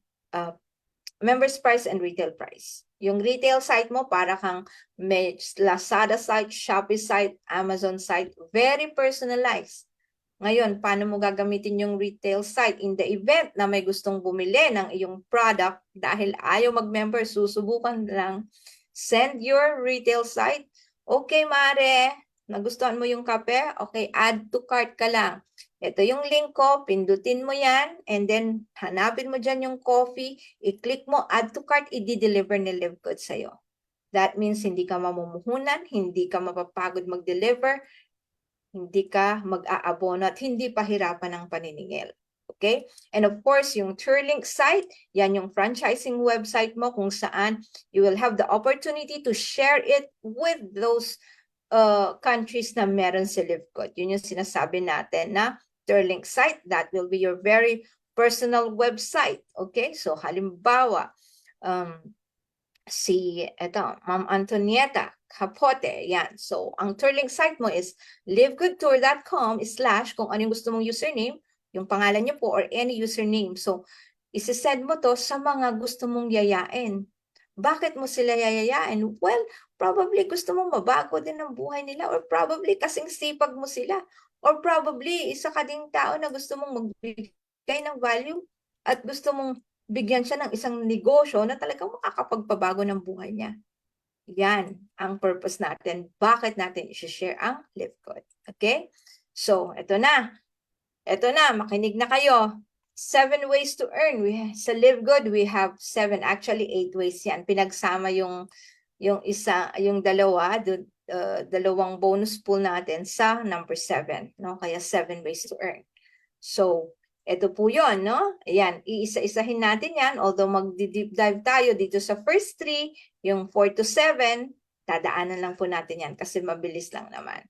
members price and retail price. Yung retail site mo, para kang may Lazada site, Shopee site, Amazon site, very personalized. Ngayon, paano mo gagamitin yung retail site in the event na may gustong bumili ng iyong product dahil ayaw mag-member, susubukan lang, send your retail site. Okay, Mare, nagustuhan mo yung kape? Okay, add to cart ka lang. Ito yung link ko, pindutin mo yan, and then hanapin mo dyan yung coffee, i-click mo, add to cart, i-deliver ni Live Good sa'yo. That means hindi ka mamumuhunan, hindi ka mapapagod mag-deliver, hindi ka mag-aabono, at hindi pahirapan ng paniningil. Okay? And of course, yung Turlink site, yan yung franchising website mo kung saan you will have the opportunity to share it with those countries na meron si Live Good. Yun yung sinasabi natin na Turlink site, that will be your very personal website. Okay? So, halimbawa, eto, Ma'am Antonieta Capote, yan. So, ang Turlink site mo is livegoodtour.com/ kung ano yung gusto mong username, yung pangalan niyo po or any username. So, isi-send mo to sa mga gusto mong yayain. Bakit mo sila yayayain? Well, probably gusto mong mabago din ang buhay nila or probably kasing sipag mo sila or probably isa ka ding tao na gusto mong magbigay ng value at gusto mong bigyan siya ng isang negosyo na talagang makakapagpabago ng buhay niya. Yan ang purpose natin. Bakit natin i-share ang Live Good? Okay? So, ito na. Ito na, makinig na kayo. 7 ways to earn. Sa Live Good, we have 7, actually 8 ways yan. Pinagsama yung dalawa, dalawang bonus pool natin sa number 7. No? Kaya 7 ways to earn. So, ito po yun, no? Ayan, iisa-isahin natin yan. Although mag-deep dive tayo dito sa first 3, yung 4 to 7, dadaanan lang po natin yan kasi mabilis lang naman.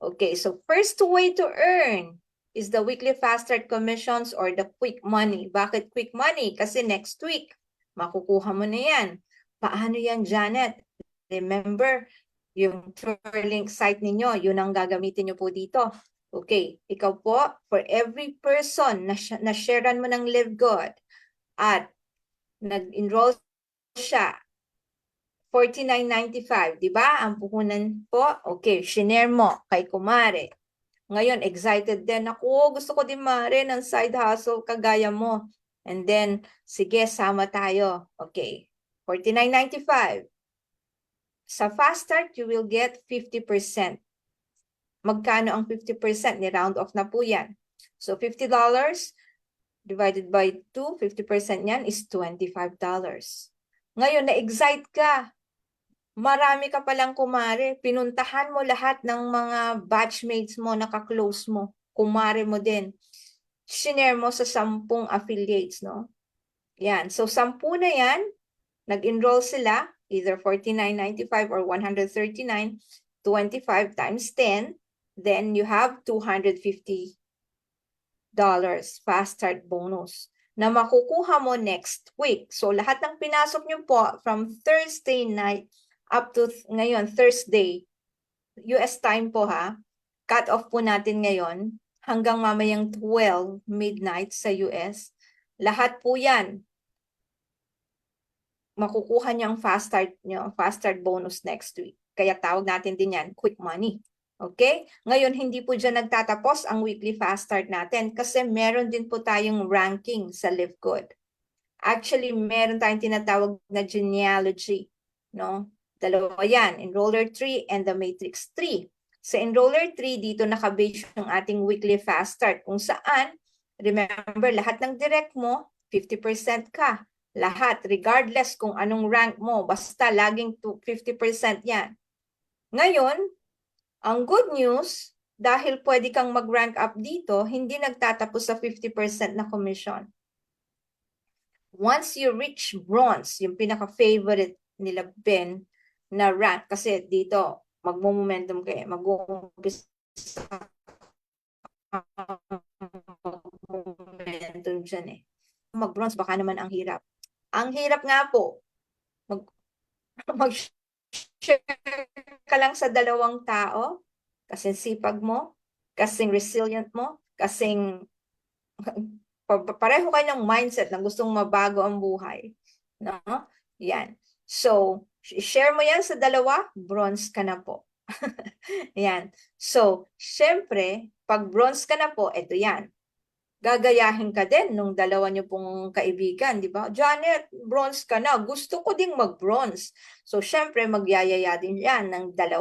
Okay, so first way to earn is the weekly fast start commissions or the quick money. Bakit quick money? Kasi next week, makukuha mo na yan. Paano yan, Janet? Remember, yung Turlink site ninyo, yun ang gagamitin nyo po dito. Okay, ikaw po, for every person na sharean mo ng Live Good at nag-enroll siya, $49.95, di ba? Ang puhunan po, okay, shinare mo kay kumare. Ngayon, excited din ako, gusto ko din mare ng side hustle kagaya mo. And then, sige, sama tayo. Okay, $49.95. Sa fast start, you will get 50%. Magkano ang 50%? Ni-round off na po yan. So, $50 divided by 2, 50% yan is $25. Ngayon, na-excite ka. Marami ka palang kumare. Pinuntahan mo lahat ng mga batchmates mo, naka-close mo. Kumare mo din. Shinare mo sa 10 affiliates, no? Yan. So, 10 na yan. Nag-enroll sila, either $49.95 or $139, 25 times 10. Then you have $250 fast start bonus na makukuha mo next week. So lahat ng pinasok nyo po from Thursday night up to ngayon, Thursday, US time po ha, cut off po natin ngayon hanggang mamayang 12 midnight sa US. Lahat po yan, makukuha niyo ang fast start bonus next week. Kaya tawag natin din yan, quick money. Okay? Ngayon, hindi po dyan nagtatapos ang weekly fast start natin kasi meron din po tayong ranking sa Live Good. Actually, meron tayong tinatawag na genealogy. No? Dalawa yan, Enroller 3 and the Matrix 3. Sa Enroller 3, dito nakabase yung ating weekly fast start kung saan, remember, lahat ng direct mo, 50% ka. Lahat, regardless kung anong rank mo, basta laging 50% yan. Ngayon, ang good news, dahil pwede kang mag-rank up dito, hindi nagtatapos sa 50% na commission. Once you reach bronze, yung pinaka-favorite nila Ben na rank, kasi dito, magmo-momentum kayo, mag-uumpisa momentum dyan eh. Mag-bronze, baka naman ang hirap. Ang hirap nga po, mag-share ka lang sa 2 tao, kasing sipag mo, kasing resilient mo, kasing pareho kayo ng mindset na gustong mabago ang buhay. No? Yan. So, share mo yan sa 2, bronze ka na po. Yan. So, syempre, pag bronze ka na po, ito yan. Gagayahin ka din nung 2 niyo pong kaibigan, di ba? Janet, bronze ka na. Gusto ko ding mag-bronze. So, syempre, magyayaya din yan ng 2.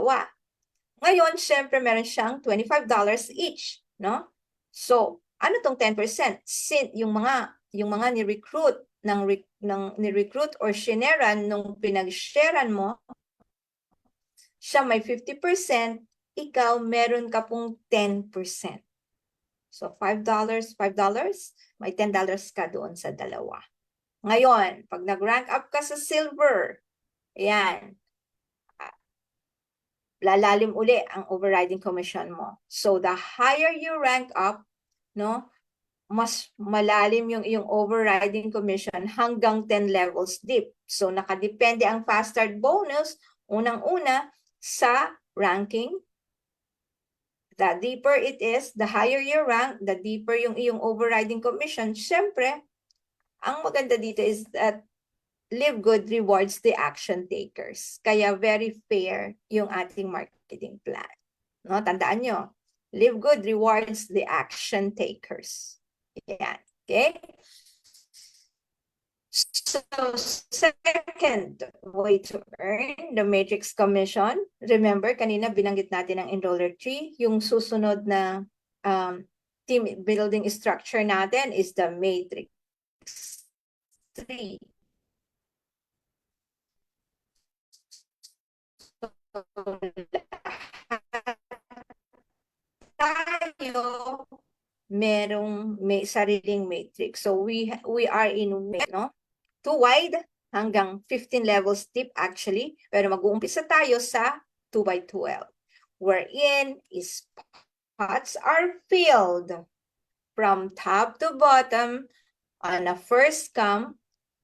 Ngayon, syempre, meron siyang $25 each, no? So, ano tong 10%? Yung mga ni-recruit ni-recruit or shineran nung pinag-sharean mo, siya may 50%, ikaw meron ka pong 10%. So, $5, may $10 ka doon sa 2. Ngayon, pag nag-rank up ka sa silver, ayan, lalalim uli ang overriding commission mo. So, the higher you rank up, no, mas malalim yung iyong overriding commission hanggang 10 levels deep. So nakadepende ang fast start bonus unang-una sa ranking. The deeper it is, the higher your rank, the deeper yung iyong overriding commission. Siyempre, ang maganda dito is that Live Good rewards the action takers. Kaya very fair yung ating marketing plan. No, tandaan nyo, Live Good rewards the action takers. Yan. Okay? So, second way to earn the matrix commission. Remember, kanina binanggit natin ang enroller tree. Yung susunod na team building structure natin is the matrix tree. Tayo may sariling matrix. So we are in no? 2 wide hanggang 15 levels deep actually. Pero mag-uumpisa tayo sa 2 by 12. Wherein spots are filled from top to bottom on a first come.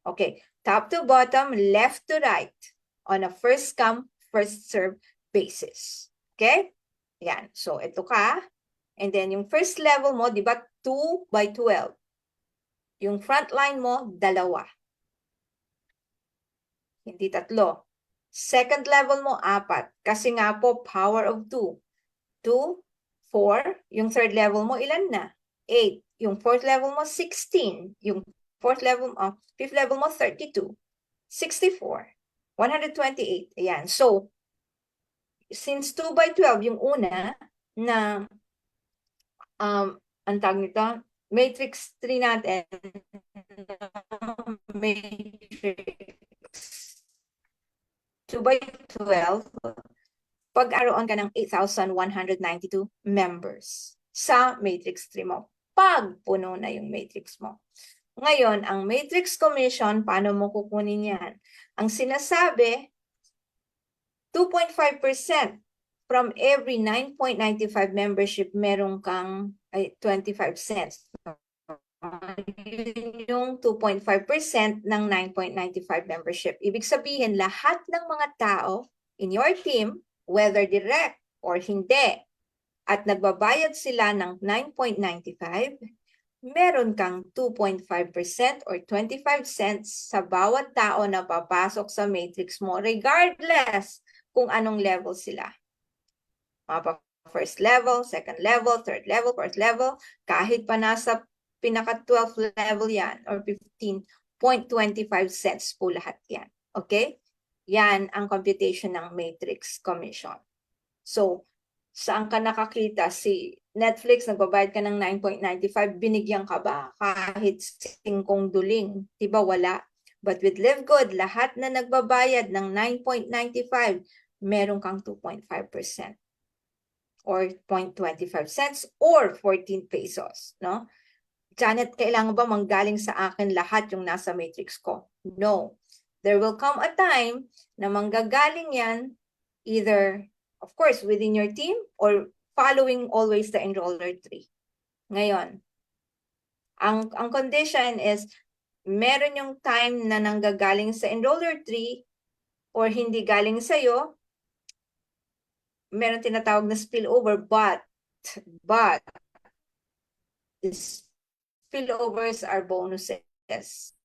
Okay, top to bottom, left to right on a first come, first serve basis. Okay? Yan. So ito ka. And then yung first level mo, di ba 2 by 12. Yung front line mo, 2. Hindi 3. Second level mo, 4. Kasi nga po, power of 2. 2, 4. Yung third level mo, ilan na? 8. Yung fourth level mo, 16. Yung fifth level mo, 32. 64. 128. Ayan. So, since 2 by 12, yung una na ang tawag nito, matrix 3 natin, matrix 2 by 12, pag-aroon ka ng 8,192 members sa matrix 3 mo. Pag puno na yung matrix mo. Ngayon, ang matrix commission, paano mo kukunin yan? Ang sinasabi, 2.5%. From every 9.95 membership, meron kang 25 cents. Yung 2.5% ng 9.95 membership. Ibig sabihin, lahat ng mga tao in your team, whether direct or hindi, at nagbabayad sila ng 9.95, meron kang 2.5% or 25 cents sa bawat tao na papasok sa matrix mo, regardless kung anong level sila. Mga first level, second level, third level, fourth level, kahit pa nasa pinaka-12th level yan or 15.25 cents po lahat yan. Okay? Yan ang computation ng matrix commission. So, saan ka nakakita? Si Netflix, nagbabayad ka ng 9.95, binigyan ka ba? Kahit 5 duling. Diba wala? But with Live Good, lahat na nagbabayad ng 9.95, meron kang 2.5%. Or 0.25 cents or 14 pesos, no? Janet, kailangan ba manggaling sa akin lahat yung nasa matrix ko? No. There will come a time na manggagaling yan either, of course, within your team or following always the enroller tree. Ngayon, ang condition is meron yung time na nanggagaling sa enroller tree or hindi galing sa'yo, meron tinatawag na spillover, but spillovers are bonuses.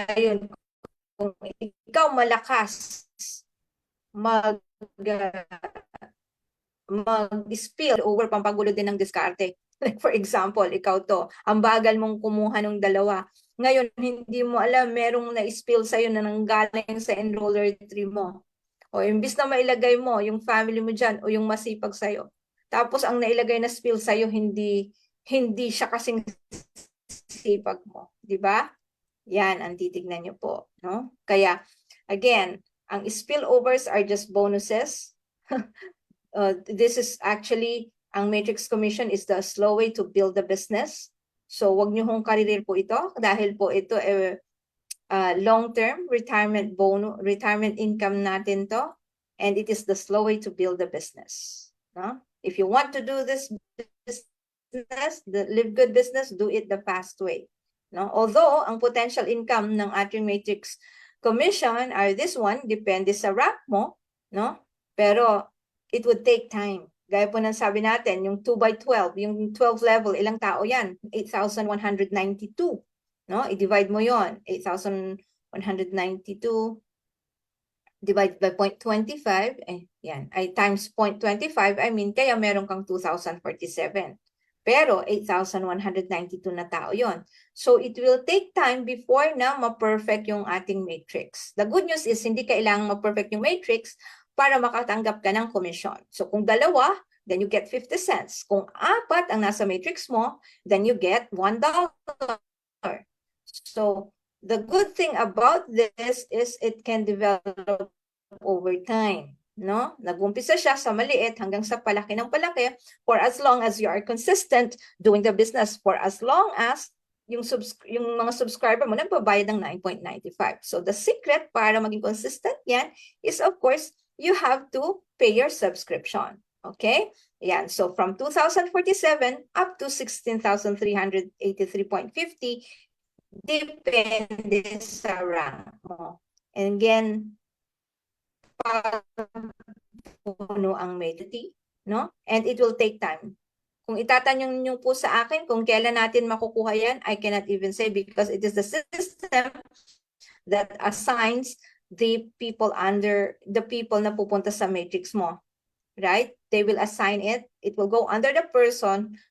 Ngayon, kung ikaw malakas mag-spill over, pampagulo din ng diskarte. Like for example, ikaw to, ang bagal mong kumuha ng 2. Ngayon, hindi mo alam, merong na-spill sa'yo na nanggaling sa enroller tree mo. O imbis na mailagay mo yung family mo dyan o yung masipag sa'yo. Tapos ang nailagay na spill sa'yo, hindi siya kasing sipag mo. Diba? Yan ang titignan nyo po. No? Kaya, again, ang spillovers are just bonuses. This is actually, ang matrix commission is the slow way to build the business. So, wag nyo hong karirir po ito dahil po ito long-term retirement bonus, retirement income natin to, and it is the slow way to build the business. No? If you want to do this business business, the Live Good business, do it the fast way. No? Although, ang potential income ng ating matrix commission are this one, depende sa rank mo, no? Pero, it would take time. Gaya po ng sabi natin, yung 2 by 12, yung 12 level, ilang tao yan? 8,192. No? I-divide mo yon 8,192 divided by 0.25, yan, ay times 0.25, I mean, kaya meron kang 2,047. Pero 8,192 na tao yon. So it will take time before na ma-perfect yung ating matrix. The good news is hindi kailangang ma-perfect yung matrix para makatanggap ka ng commission. So kung dalawa, then you get 50 cents. Kung apat ang nasa matrix mo, then you get $1. So the good thing about this is it can develop over time. No? Nag-umpisa siya sa maliit hanggang sa palaki ng palaki for as long as you are consistent doing the business, for as long as yung mga subscriber mo nagbabayad ng 9.95. So the secret para maging consistent yan is of course, you have to pay your subscription. Okay? Yan. So from 2,047 up to 16,383.50, depende sa rank mo. And again, puno ang maturity, no? And it will take time. Kung itatanong niyo po sa akin kung kailan natin makukuha yan, I cannot even say because it is the system that assigns the people na pupunta sa matrix mo. Right? They will assign it. It will go under the person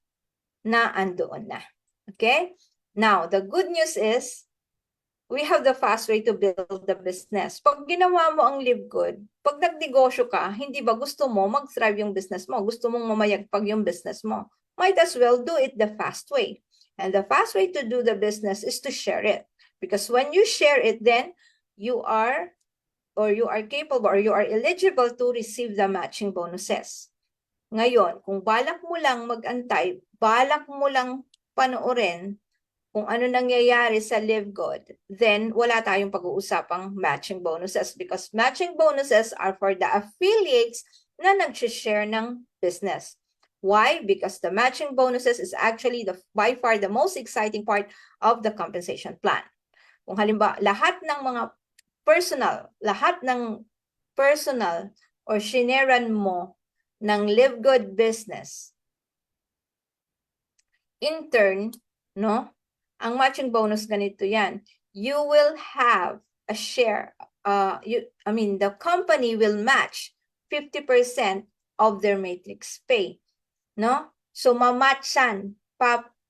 na andoon na. Okay? Now, the good news is, we have the fast way to build the business. Pag ginawa mo ang Live Good, pag nagnegosyo ka, hindi ba gusto mo mag-thrive yung business mo? Gusto mong mamayagpag yung business mo? Might as well do it the fast way. And the fast way to do the business is to share it. Because when you share it, then you are capable or you are eligible to receive the matching bonuses. Ngayon, kung balak mo lang mag-antay, balak mo lang panoorin kung ano nangyayari sa Live Good, then wala tayong pag-uusapang matching bonuses because matching bonuses are for the affiliates na nag-share ng business. Why? Because the matching bonuses is actually by far the most exciting part of the compensation plan. Kung halimbawa, lahat ng personal or shineran mo ng Live Good business, in turn, no? Ang matching bonus ganito yan. You will have a share. The company will match 50% of their matrix pay. No? So, mamatchan.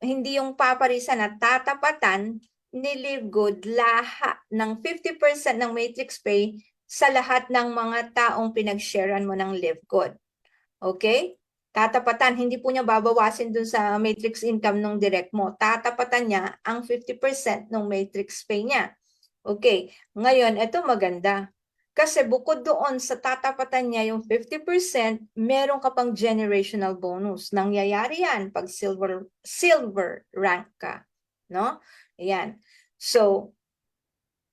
Hindi yung paparisan na tatapatan ni Live Good lahat ng 50% ng matrix pay sa lahat ng mga taong pinag-sharean mo ng Live Good. Okay? Tatapatan, hindi po niya babawasin dun sa matrix income ng direct mo. Tatapatan niya ang 50% ng matrix pay niya. Okay, ngayon, ito maganda. Kasi bukod doon sa tatapatan niya yung 50%, meron ka pang generational bonus. Nangyayari yan pag silver rank ka. No? Ayan. So,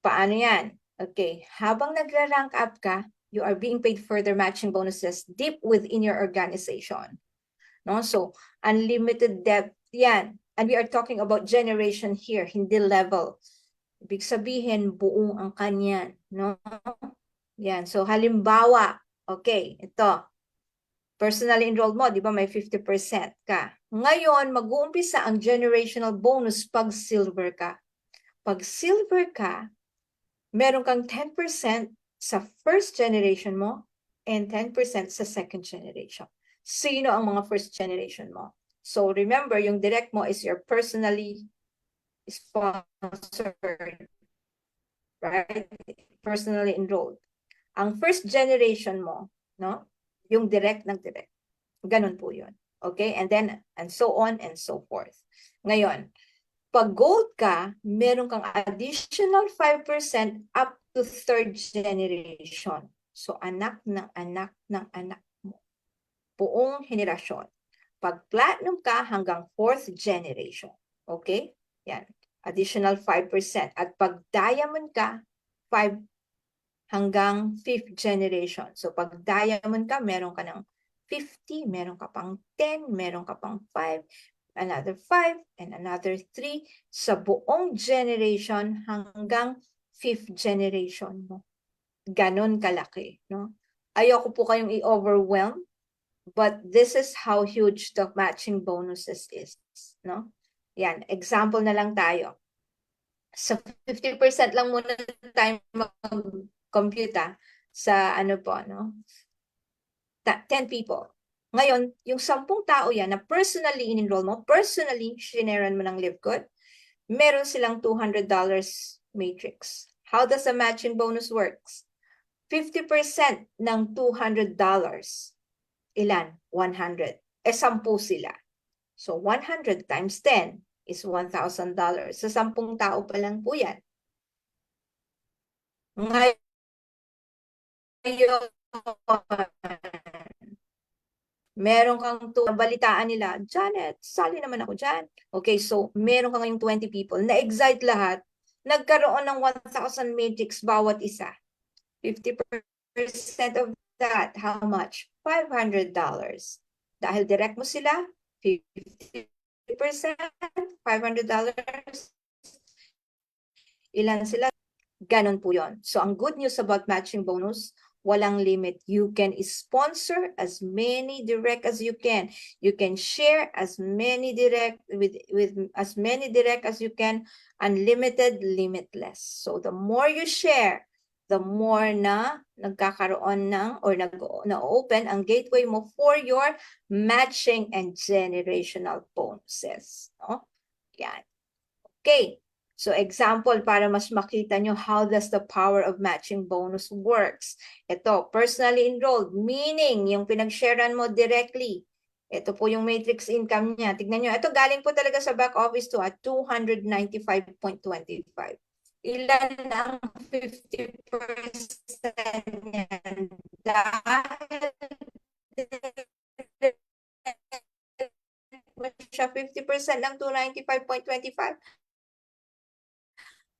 paano yan? Okay, habang nagra-rank up ka, you are being paid further matching bonuses deep within your organization. No? So, unlimited depth yan. And we are talking about generation here, hindi level. Ibig sabihin, buong ang kanyan. No? Yan. So, halimbawa, okay, ito. Personally enrolled mo, di ba may 50% ka. Ngayon, mag-uumpisa ang generational bonus pag silver ka. Pag silver ka, meron kang 10% sa first generation mo and 10% sa second generation. Sino ang mga first generation mo? So remember, yung direct mo is your personally sponsored, right? Personally enrolled. Ang first generation mo, no? Yung direct ng direct. Ganun po yun. Okay? And then, and so on and so forth. Ngayon, pag gold ka, meron kang additional 5% up to third generation. So, anak ng anak ng anak mo. Buong henerasyon. Pag platinum ka, hanggang fourth generation. Okay? Yan. Additional 5%. At pag diamond ka, 5 hanggang fifth generation. So, pag diamond ka, meron ka ng 50, meron ka pang 10, meron ka pang 5, another 5, and another 3 sa buong generation hanggang 5th generation mo. Ganon kalaki, no? Ayoko po kayong i-overwhelm, but this is how huge the matching bonuses is, no? Yan, example na lang tayo. Sa 50% lang muna tayo mag-compute sa ano po, no? 10 people. Ngayon, yung 10 tao yan na personally in-enroll mo, personally shinaran mo ng LiveGood, meron silang $200 matrix. How does the matching bonus works? 50% ng $200. Ilan? 100. 10 sila. So 100 times 10 is $1,000. Sa 10 tao pa lang po yan. Ngayon, meron kang balitaan nila, Janet, sali naman ako dyan. Okay, so meron kang ngayong 20 people, na-excite lahat, nagkaroon ng 1,000 matrix bawat isa. 50% of that, how much? $500. Dahil direct mo sila, 50%, $500. Ilan sila? Ganon po yon. So ang good news about matching bonus, walang limit. You can sponsor as many direct as you can. You can share as many direct with as many direct as you can, unlimited, limitless. So the more you share, the more na nagkakaroon ng or na-open ang gateway mo for your matching and generational bonuses. No? Yan. Okay. So example, para mas makita nyo how does the power of matching bonus works. Ito, personally enrolled, meaning yung pinag-sharean mo directly. Ito po yung matrix income niya. Tignan nyo, ito galing po talaga sa back office to at 295.25. Ilan ang 50% niyan? Dahil siya 50% ng 295.25.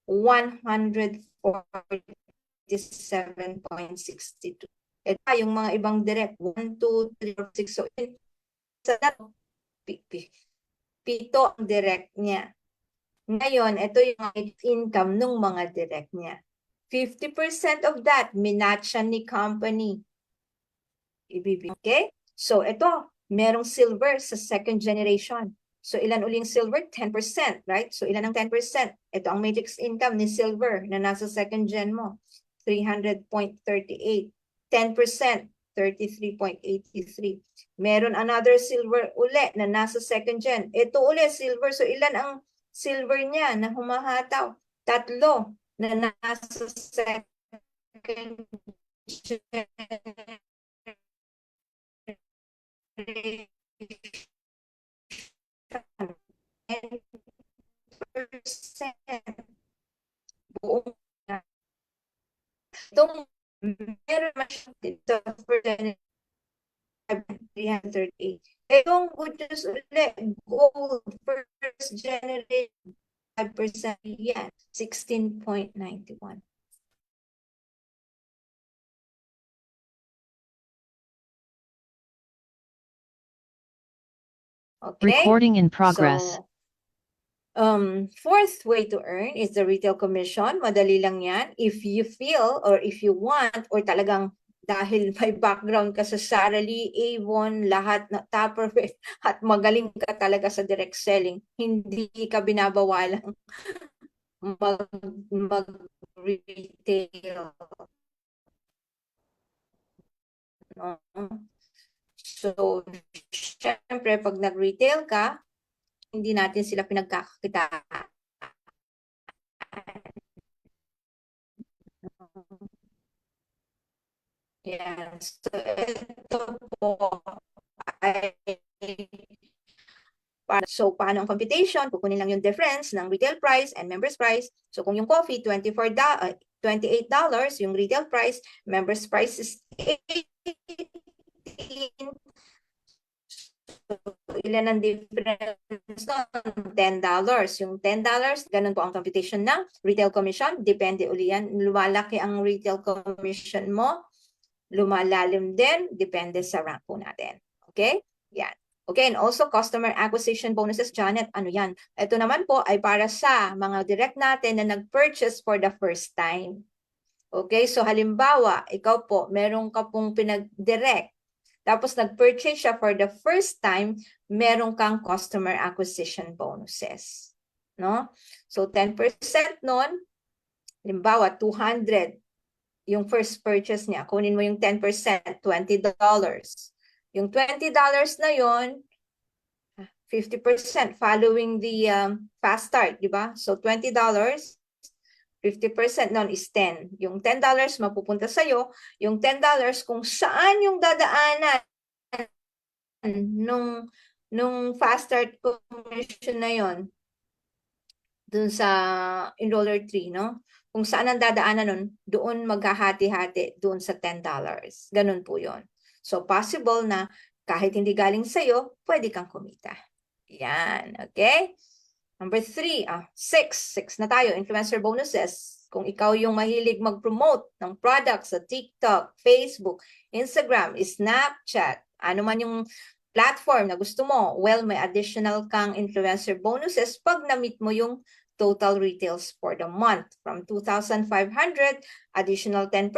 147.62. Ito yung mga ibang direct. 1, 2, 3, 4, 6. So, sa pito ang direct niya. Ngayon, ito yung income ng mga direct niya. 50% of that, minatcha ni company. Okay? So, ito, merong silver sa second generation. So, ilan uling silver? 10%, right? So, ilan ang 10%? Ito ang matrix income ni silver na nasa second gen mo. 300.38. 10%, 33.83. Meron another silver uli na nasa second gen. Ito uli, silver. So, ilan ang silver niya na humahataw? 3 na nasa second gen. Buong itong meron dito for 338. Itong good news ulit, gold first generation 5% yan, 16.91. Okay? Recording in progress. So, fourth way to earn is the retail commission. Madali lang yan. If you feel or if you want or talagang dahil may background ka sa Sara Lee, Avon, lahat na Tupperware at magaling ka talaga sa direct selling, hindi ka binabawalang mag-retail. No? So, syempre, pag nag-retail ka, hindi natin sila pinagkakakitaan. Yan. So, ito po ay paano ang computation? Kukunin lang yung difference ng retail price and members price. So, kung yung coffee, $28, yung retail price, members price is 18. So, ilan ang difference nun? $10. Yung $10, ganun po ang computation ng retail commission. Depende uli yan. Lumalaki ang retail commission mo. Lumalalim din. Depende sa rank po natin. Okay? Yan. Okay, and also customer acquisition bonuses, Janet, ano yan? Ito naman po ay para sa mga direct natin na nag-purchase for the first time. Okay, so halimbawa, ikaw po, meron ka pong pinag-direct, tapos nag-purchase siya for the first time, meron kang customer acquisition bonuses. No? So 10% nun, halimbawa 200, yung first purchase niya, kunin mo yung 10%, $20. Yung $20 na yon, 50% following the fast start, di ba? So $20, 50% nun is 10. Yung $10 mapupunta sa'yo, yung $10 kung saan yung dadaanan nung fast start commission na yon, dun sa enroller 3, no? Kung saan ang dadaanan nun, doon maghahati-hati doon sa $10. Ganun po yon. So possible na kahit hindi galing sa'yo, pwede kang kumita. Yan, okay? Number 3, 6 na tayo, influencer bonuses. Kung ikaw yung mahilig mag-promote ng products sa TikTok, Facebook, Instagram, Snapchat, ano man yung platform na gusto mo, well, may additional kang influencer bonuses pag na-meet mo yung total retails for the month. From 2,500, additional 10%,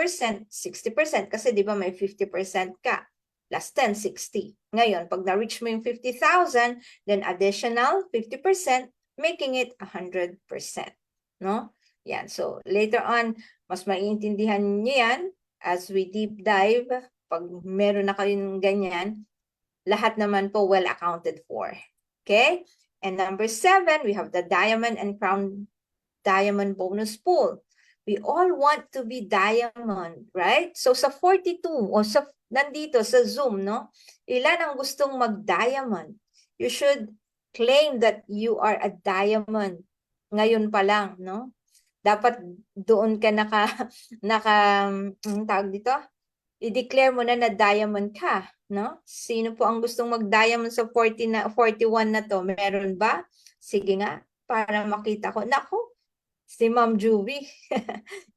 60%, kasi di ba may 50% ka. Plus 10, 60. Ngayon, pag na-reach mo yung 50,000, then additional 50%, making it 100%. No? Yan. So, later on, mas maiintindihan niyo yan as we deep dive. Pag meron na kayong ganyan, lahat naman po well accounted for. Okay? And number 7, we have the diamond and crown diamond bonus pool. We all want to be diamond, right? So sa 42 o sa nandito sa Zoom, no? Ilan ang gustong mag-diamond? You should claim that you are a diamond ngayon pa lang, no? Dapat doon ka tawag dito? I-declare mo na diamond ka, no? Sino po ang gustong mag-diamond sa 41 na to? Meron ba? Sige nga, para makita ko. Naku, si Ma'am Juvie.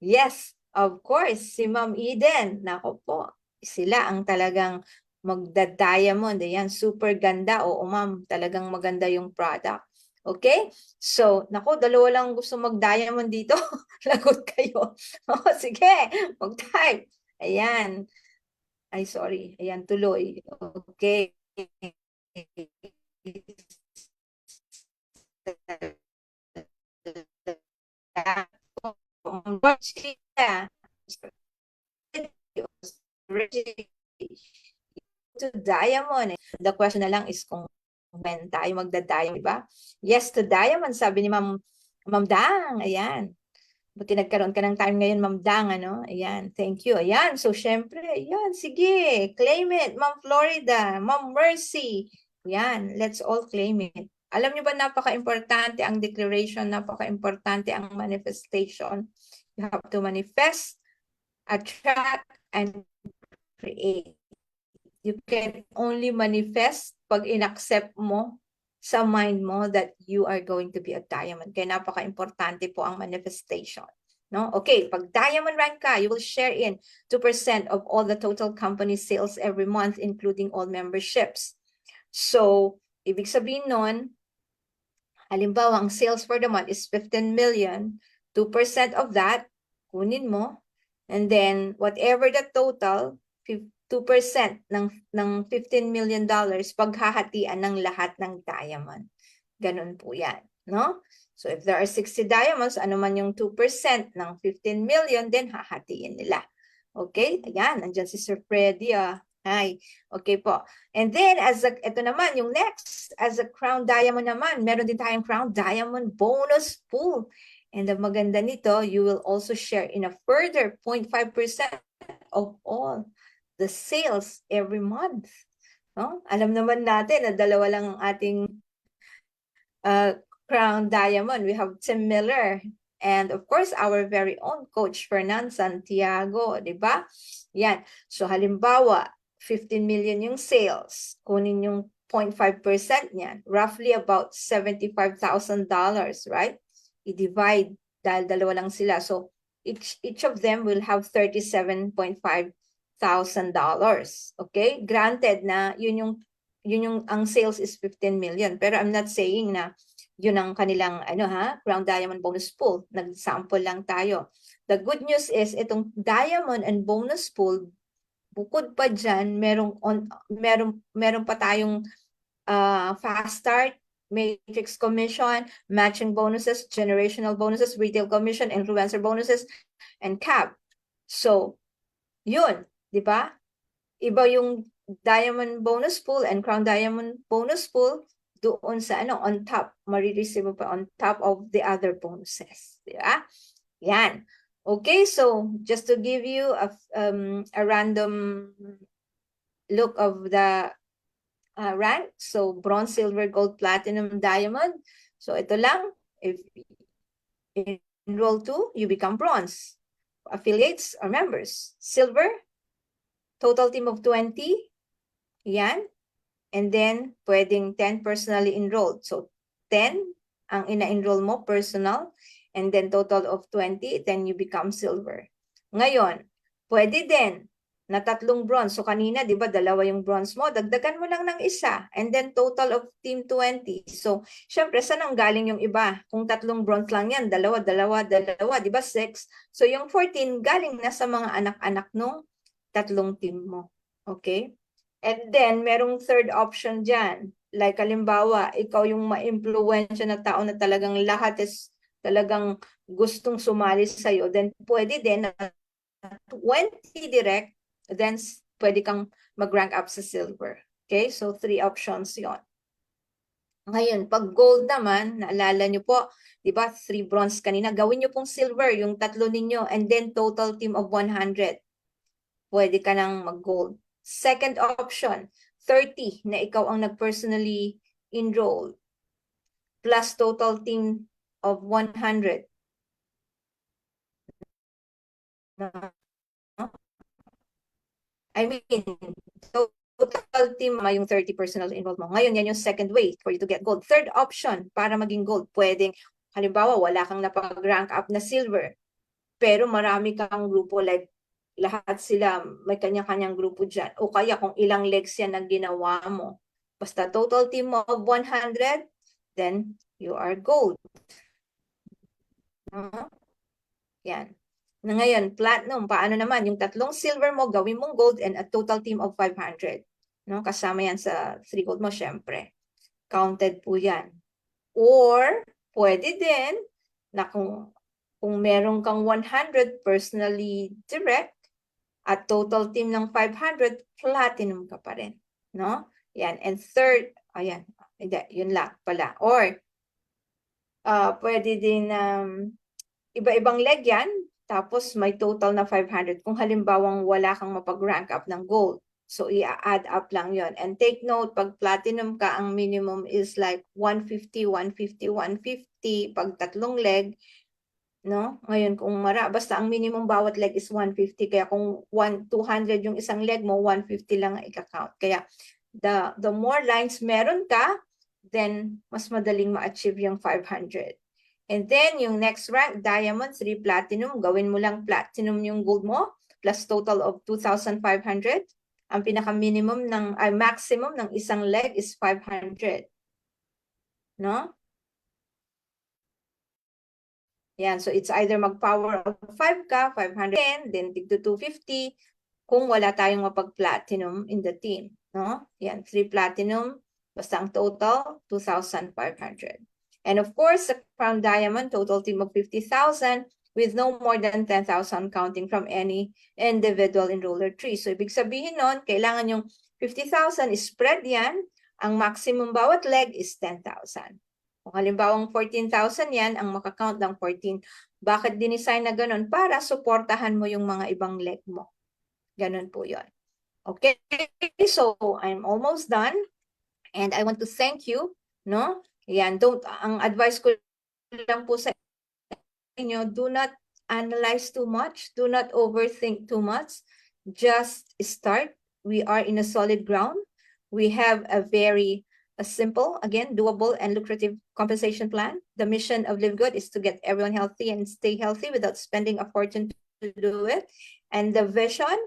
Yes, of course, si Ma'am Eden. Naku po, sila ang talagang magda-diamond. Ayan, super ganda. Oo, ma'am, talagang maganda yung product. Okay? So, naku, dalawa lang gusto mag-diamond dito. Lagot kayo. Sige, mag-type. Ayan. Ay, sorry. Ayan, tuloy. Okay. To diamond. The question na lang is kung when tayo magda-diamond, diba? Yes to diamond, sabi ni Ma'am Dang. Ayan. Buti nagkaroon ka ng time ngayon, Ma'am Dang, ano? Ayan, thank you. Ayan, so syempre, ayan, sige, claim it, Ma'am Florida, Ma'am Mercy. Ayan, let's all claim it. Alam niyo ba, napaka-importante ang declaration, napaka-importante ang manifestation. You have to manifest, attract, and create. You can only manifest pag in-accept mo sa mind mo that you are going to be a diamond. Kaya napaka-importante po ang manifestation. No? Okay, pag diamond rank ka, you will share in 2% of all the total company sales every month, including all memberships. So, ibig sabihin nun, halimbawa, ang sales for the month is 15 million, 2% of that, kunin mo, and then whatever the total, 2% ng $15 million, paghahatian ng lahat ng diamond. Ganun po yan, no? So if there are 60 diamonds, ano man yung 2% ng 15 million, then hahatiin nila. Okay? Ayan, nandyan si Sir Freddy. Hi. Okay po. And then, ito naman, yung next, as a crown diamond naman, meron din tayong crown diamond bonus pool. And ang maganda nito, you will also share in a further 0.5% of all the sales every month. No? Alam naman natin na dalawa lang ang ating crown diamond. We have Tim Miller and of course our very own coach Fernan Santiago, di ba? Yan. So halimbawa, 15 million yung sales. Kunin yung 0.5% niyan. Roughly about $75,000, right? I-divide dahil dalawa lang sila. So each of them will have $37,500. Okay? Granted na yun yung yun yung, ang sales is 15 million. Pero I'm not saying na yun ang kanilang, Crown Diamond bonus pool. Nag-sample lang tayo. The good news is, itong diamond and bonus pool, bukod pa dyan, meron pa tayong fast start, matrix commission, matching bonuses, generational bonuses, retail commission, influencer bonuses, and cap. So, yun, di ba? Iba yung diamond bonus pool and crown diamond bonus pool doon sa on top, marireceive pa on top of the other bonuses. Di ba? Yan. Okay, so just to give you a random look of the rank. So bronze, silver, gold, platinum, diamond. So ito lang, if enroll to, you become bronze. Affiliates or members. Silver, total team of 20. Yan. And then, pwedeng 10 personally enrolled. So 10 ang ina-enroll mo, personal. And then total of 20, then you become silver. Ngayon, pwede din na 3 bronze. So kanina, di ba, 2 yung bronze mo, dagdagan mo lang ng isa. And then total of team 20. So, syempre, saan ang galing yung iba? Kung 3 bronze lang yan, 2, 2, 2, di ba, 6? So yung 14, galing na sa mga anak-anak nung 3 team mo. Okay? And then, merong third option dyan. Like, halimbawa, ikaw yung ma-impluensya na tao na talagang lahat is talagang gustong sumali sa'yo, then pwede din na 20 direct, then pwede kang mag-rank up sa silver. Okay? So, 3 options yon. Ngayon, pag gold naman, naalala nyo po, di ba, 3 bronze kanina, gawin nyo pong silver, yung 3 ninyo, and then total team of 100. Pwede ka nang mag-gold. Second option, 30 na ikaw ang nag-personally enroll plus total team of 100. I mean, total team yung 30 personal enrolled mo. Ngayon, yan yung second way for you to get gold. Third option, para maging gold, pwedeng, halimbawa, wala kang napag-rank up na silver, pero marami kang grupo, like lahat sila may kanya-kanyang grupo dyan. O kaya kung ilang legs yan ang ginawa mo. Basta total team mo of 100, then you are gold. Yan. Na ngayon, platinum, paano naman? Yung 3 silver mo, gawin mong gold and a total team of 500. No? Kasama yan sa 3 gold mo, syempre. Counted po yan. Or, pwede din na kung meron kang 100 personally direct, at total team ng 500, platinum ka pa rin. No? Yan. And third, ayan, yun lang pala. Or, pwede din iba-ibang leg yan, tapos may total na 500. Kung halimbawang wala kang mapag-rank up ng gold. So, i-add up lang yon. And take note, pag platinum ka, ang minimum is like 150, 150, 150. Pag 3 leg, no? Ngayon, kung basta ang minimum bawat leg is 150. Kaya kung 200 yung isang leg mo, 150 lang ang i-count. Kaya, the more lines meron ka, then mas madaling ma-achieve yung 500. And then, yung next rank, diamond, 3 platinum. Gawin mo lang platinum yung gold mo, plus total of 2,500. Ang pinaka-minimum maximum ng isang leg is 500. No? Yan, so it's either mag-power of 5 ka, 510, then tigto 250, kung wala tayong mapag-platinum in the team. No? Yan, 3 platinum, basta ang total, 2,500. And of course, sa crown diamond, total team of 50,000 with no more than 10,000 counting from any individual enroller tree. So, ibig sabihin nun, kailangan yung 50,000 spread yan, ang maximum bawat leg is 10,000. Kung halimbawang 14,000 yan, ang makakount ng 14. Bakit dinesign na ganun? Para suportahan mo yung mga ibang leg mo. Ganun po yun. Okay, so I'm almost done. And I want to thank you. No? Yan, ang advice ko lang po sa inyo, do not analyze too much. Do not overthink too much. Just start. We are in a solid ground. We have a very simple, again, doable and lucrative compensation plan. The mission of Live Good is to get everyone healthy and stay healthy without spending a fortune to do it. And the vision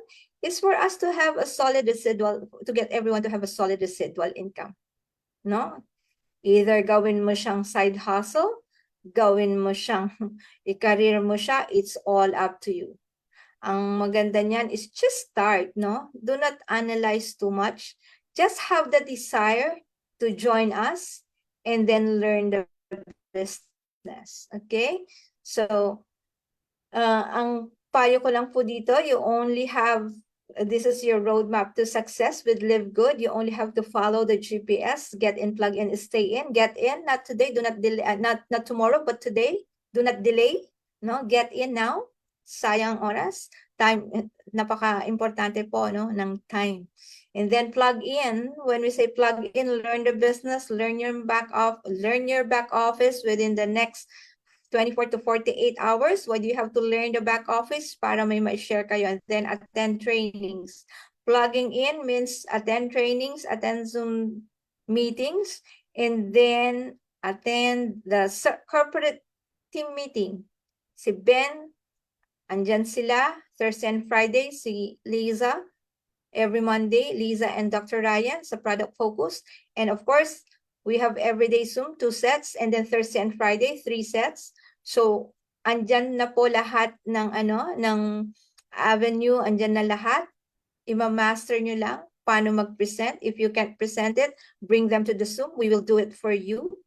is for us to have a solid residual, to get everyone to have a solid residual income. No? Either gawin mo siyang side hustle, gawin mo siyang i-career mo siya, it's all up to you. Ang maganda niyan is just start, no? Do not analyze too much. Just have the desire to join us and then learn the business. Okay? So, ang payo ko lang po dito, you only have, this is your roadmap to success with Live Good. You only have to follow the GPS, get in, plug in, stay in, get in, not today, do not delay, not tomorrow, but today, do not delay, no? Get in now, sayang oras, time, napaka-importante po, no, ng time. And then plug in, when we say plug in, learn the business, learn your back office within the next 24 to 48 hours. What do you have to learn the back office para may share kayo, and then attend trainings. Plugging in means attend trainings, attend Zoom meetings, and then attend the corporate team meeting. Si Ben, andyan sila, Thursday and Friday, si Liza, every Monday, Liza and Dr. Ryan sa Product Focus. And of course, we have everyday Zoom, 2 sets, and then Thursday and Friday, 3 sets. So, andyan na po lahat ng ng avenue, andyan na lahat. Ima-master nyo lang paano mag-present. If you can't present it, bring them to the Zoom. We will do it for you.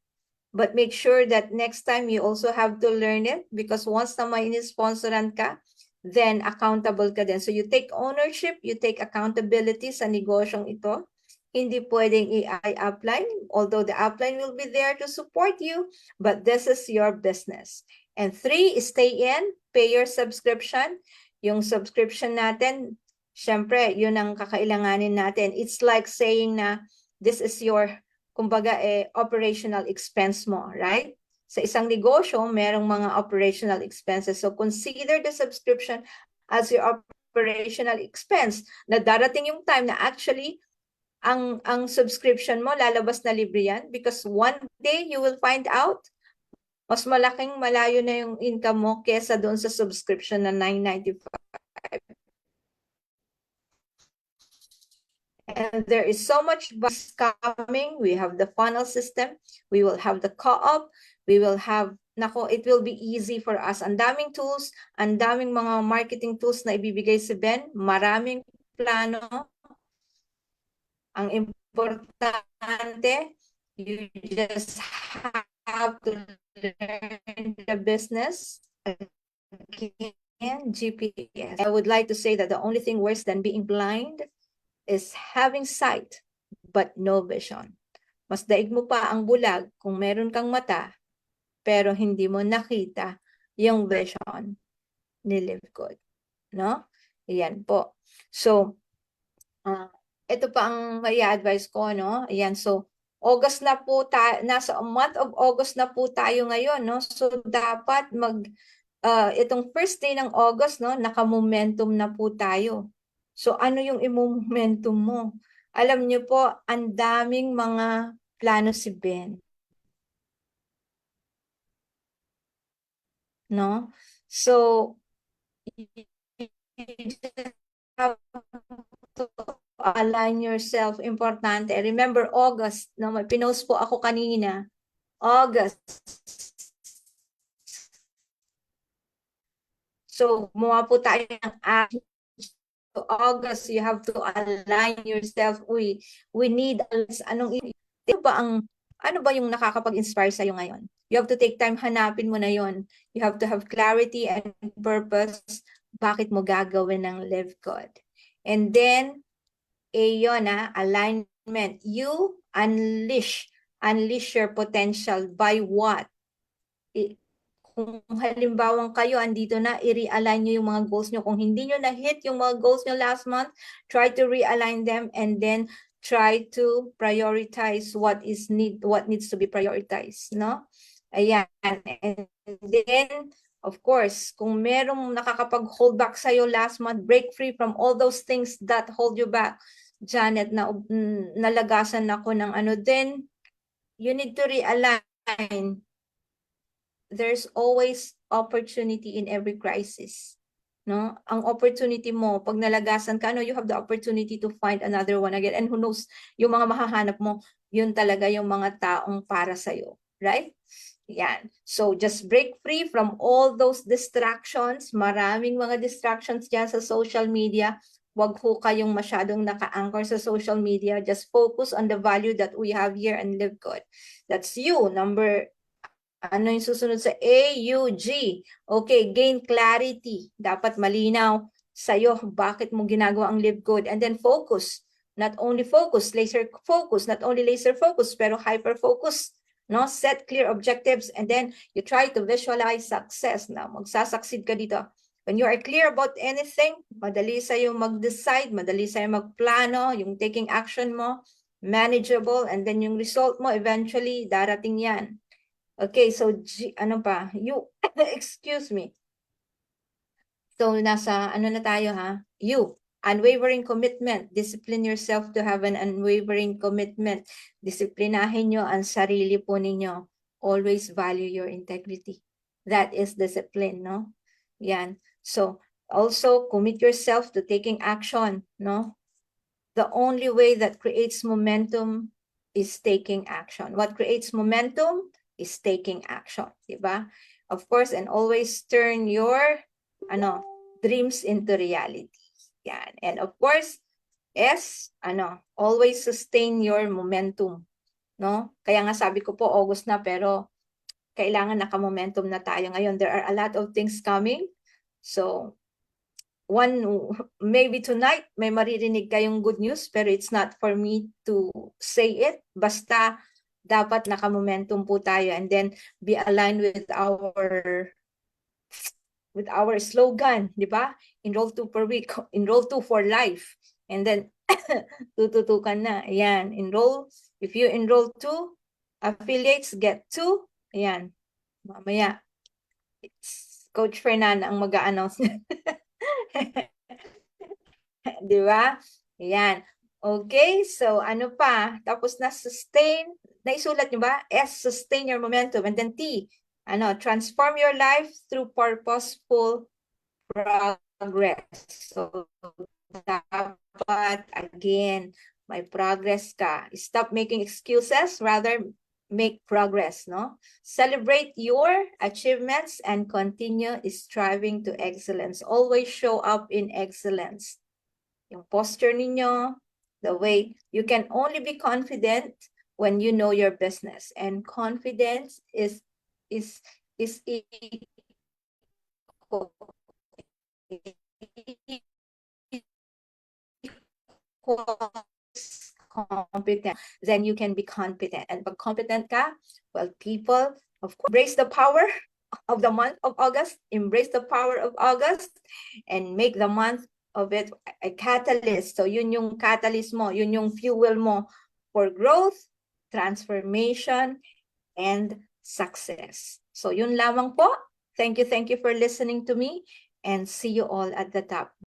But make sure that next time you also have to learn it, because once na may in-sponsoran ka, then accountable ka din. So you take ownership, you take accountability sa negosyong ito. Hindi pwedeng i-upline, although the upline will be there to support you, but this is your business. And 3, stay in, pay your subscription. Yung subscription natin, syempre, yun ang kakailanganin natin. It's like saying na this is your, kumbaga, operational expense mo, right? Sa isang negosyo, merong mga operational expenses. So consider the subscription as your operational expense. Na darating yung time na actually, ang subscription mo, lalabas na libre yan, because one day you will find out, mas malayo na yung income mo kesa doon sa subscription na $9.95. And there is so much coming. We have the funnel system. We will have the co-op. We will have, nako, it will be easy for us. Ang daming tools, ang daming mga marketing tools na ibibigay si Ben. Maraming plano. Ang importante, you just have to learn the business. Again, GPS. I would like to say that the only thing worse than being blind is having sight but no vision. Mas daig mo pa ang bulag kung meron kang mata pero hindi mo nakita yung vision ni Live Good. No? Ayan po. So, ito pa ang may advice ko, no? Ayan, so August na po nasa month of August na po tayo ngayon, no? So dapat itong first day ng August, no, naka-momentum na po tayo. So ano yung i-momentum mo? Alam niyo po, ang daming mga plano si Ben. No? So you just have to align yourself, importante. Remember August, no, may pinost po ako kanina. August. So, gumawa po tayo ng August, you have to align yourself. We need, ano ba yung nakakapag-inspire sa'yo ngayon? You have to take time, hanapin mo na yon. You have to have clarity and purpose. Bakit mo gagawin ng Live Good? And then, alignment. You unleash your potential by what? Kung halimbawa kayo, andito na, i-realign nyo yung mga goals nyo. Kung hindi nyo na-hit yung mga goals nyo last month, try to realign them and then try to prioritize what needs to be prioritized, no? Ayan. And then, of course, kung merong nakakapag-hold back sa'yo last month, break free from all those things that hold you back. Janet, nalagasan ako ng then you need to realign. There's always opportunity in every crisis. no? Ang opportunity mo, pag nalagasan ka, no, you have the opportunity to find another one again. And who knows, yung mga mahahanap mo, yun talaga yung mga taong para sa'yo, right? Yan. So, just break free from all those distractions. Maraming mga distractions dyan sa social media. Huwag ho kayong masyadong naka-anchor sa social media. Just focus on the value that we have here and live good. That's you. Ano yung susunod sa AUG? Okay, gain clarity. Dapat malinaw sa'yo bakit mo ginagawa ang live good. And then focus. Not only focus, laser focus. Not only laser focus, pero hyper focus. No? Set clear objectives and then you try to visualize success. Now, magsasucceed ka dito. When you are clear about anything, madali sa'yo mag-decide, madali sa'yo magplano, yung taking action mo, manageable, and then yung result mo, eventually, darating yan. Okay, so ano pa? You, excuse me. So nasa ano na tayo ha? You, unwavering commitment. Discipline yourself to have an unwavering commitment. Disiplinahin nyo ang sarili po ninyo. Always value your integrity. That is discipline, no? Yan. So also commit yourself to taking action, no? The only way that creates momentum is taking action. What creates momentum is taking action, diba? Of course, and always turn your dreams into reality. Yan. And of course, always sustain your momentum, no? Kaya nga sabi ko po August na pero kailangan naka-momentum na tayo ngayon. There are a lot of things coming. So, maybe tonight may maririnig kayong good news pero it's not for me to say it. Basta dapat naka-momentum po tayo and then be aligned with our slogan, di ba? Enroll 2 per week, enroll 2 for life. And then tututukan na. Ayan, enroll. If you enroll 2 affiliates, get 2. Ayan. Mamaya it's Coach Fernanda ang mag-a-announce. Di ba? Ayan. Okay, so ano pa? Tapos na sustain, naisulat nyo ba? S, sustain your momentum. And then T, transform your life through purposeful progress. So dapat, again, may progress ka. Stop making excuses, rather make progress, no? Celebrate your achievements and continue striving to excellence. Always show up in excellence. Yung posture ninyo, the way you can only be confident when you know your business. And confidence is competent, then you can be competent. And pag competent ka, well, people, of course, embrace the power of the month of August, embrace the power of August, and make the month of it a catalyst. So yun yung catalyst mo, yun yung fuel mo for growth, transformation, and success. So yun lamang po. Thank you for listening to me, and see you all at the top.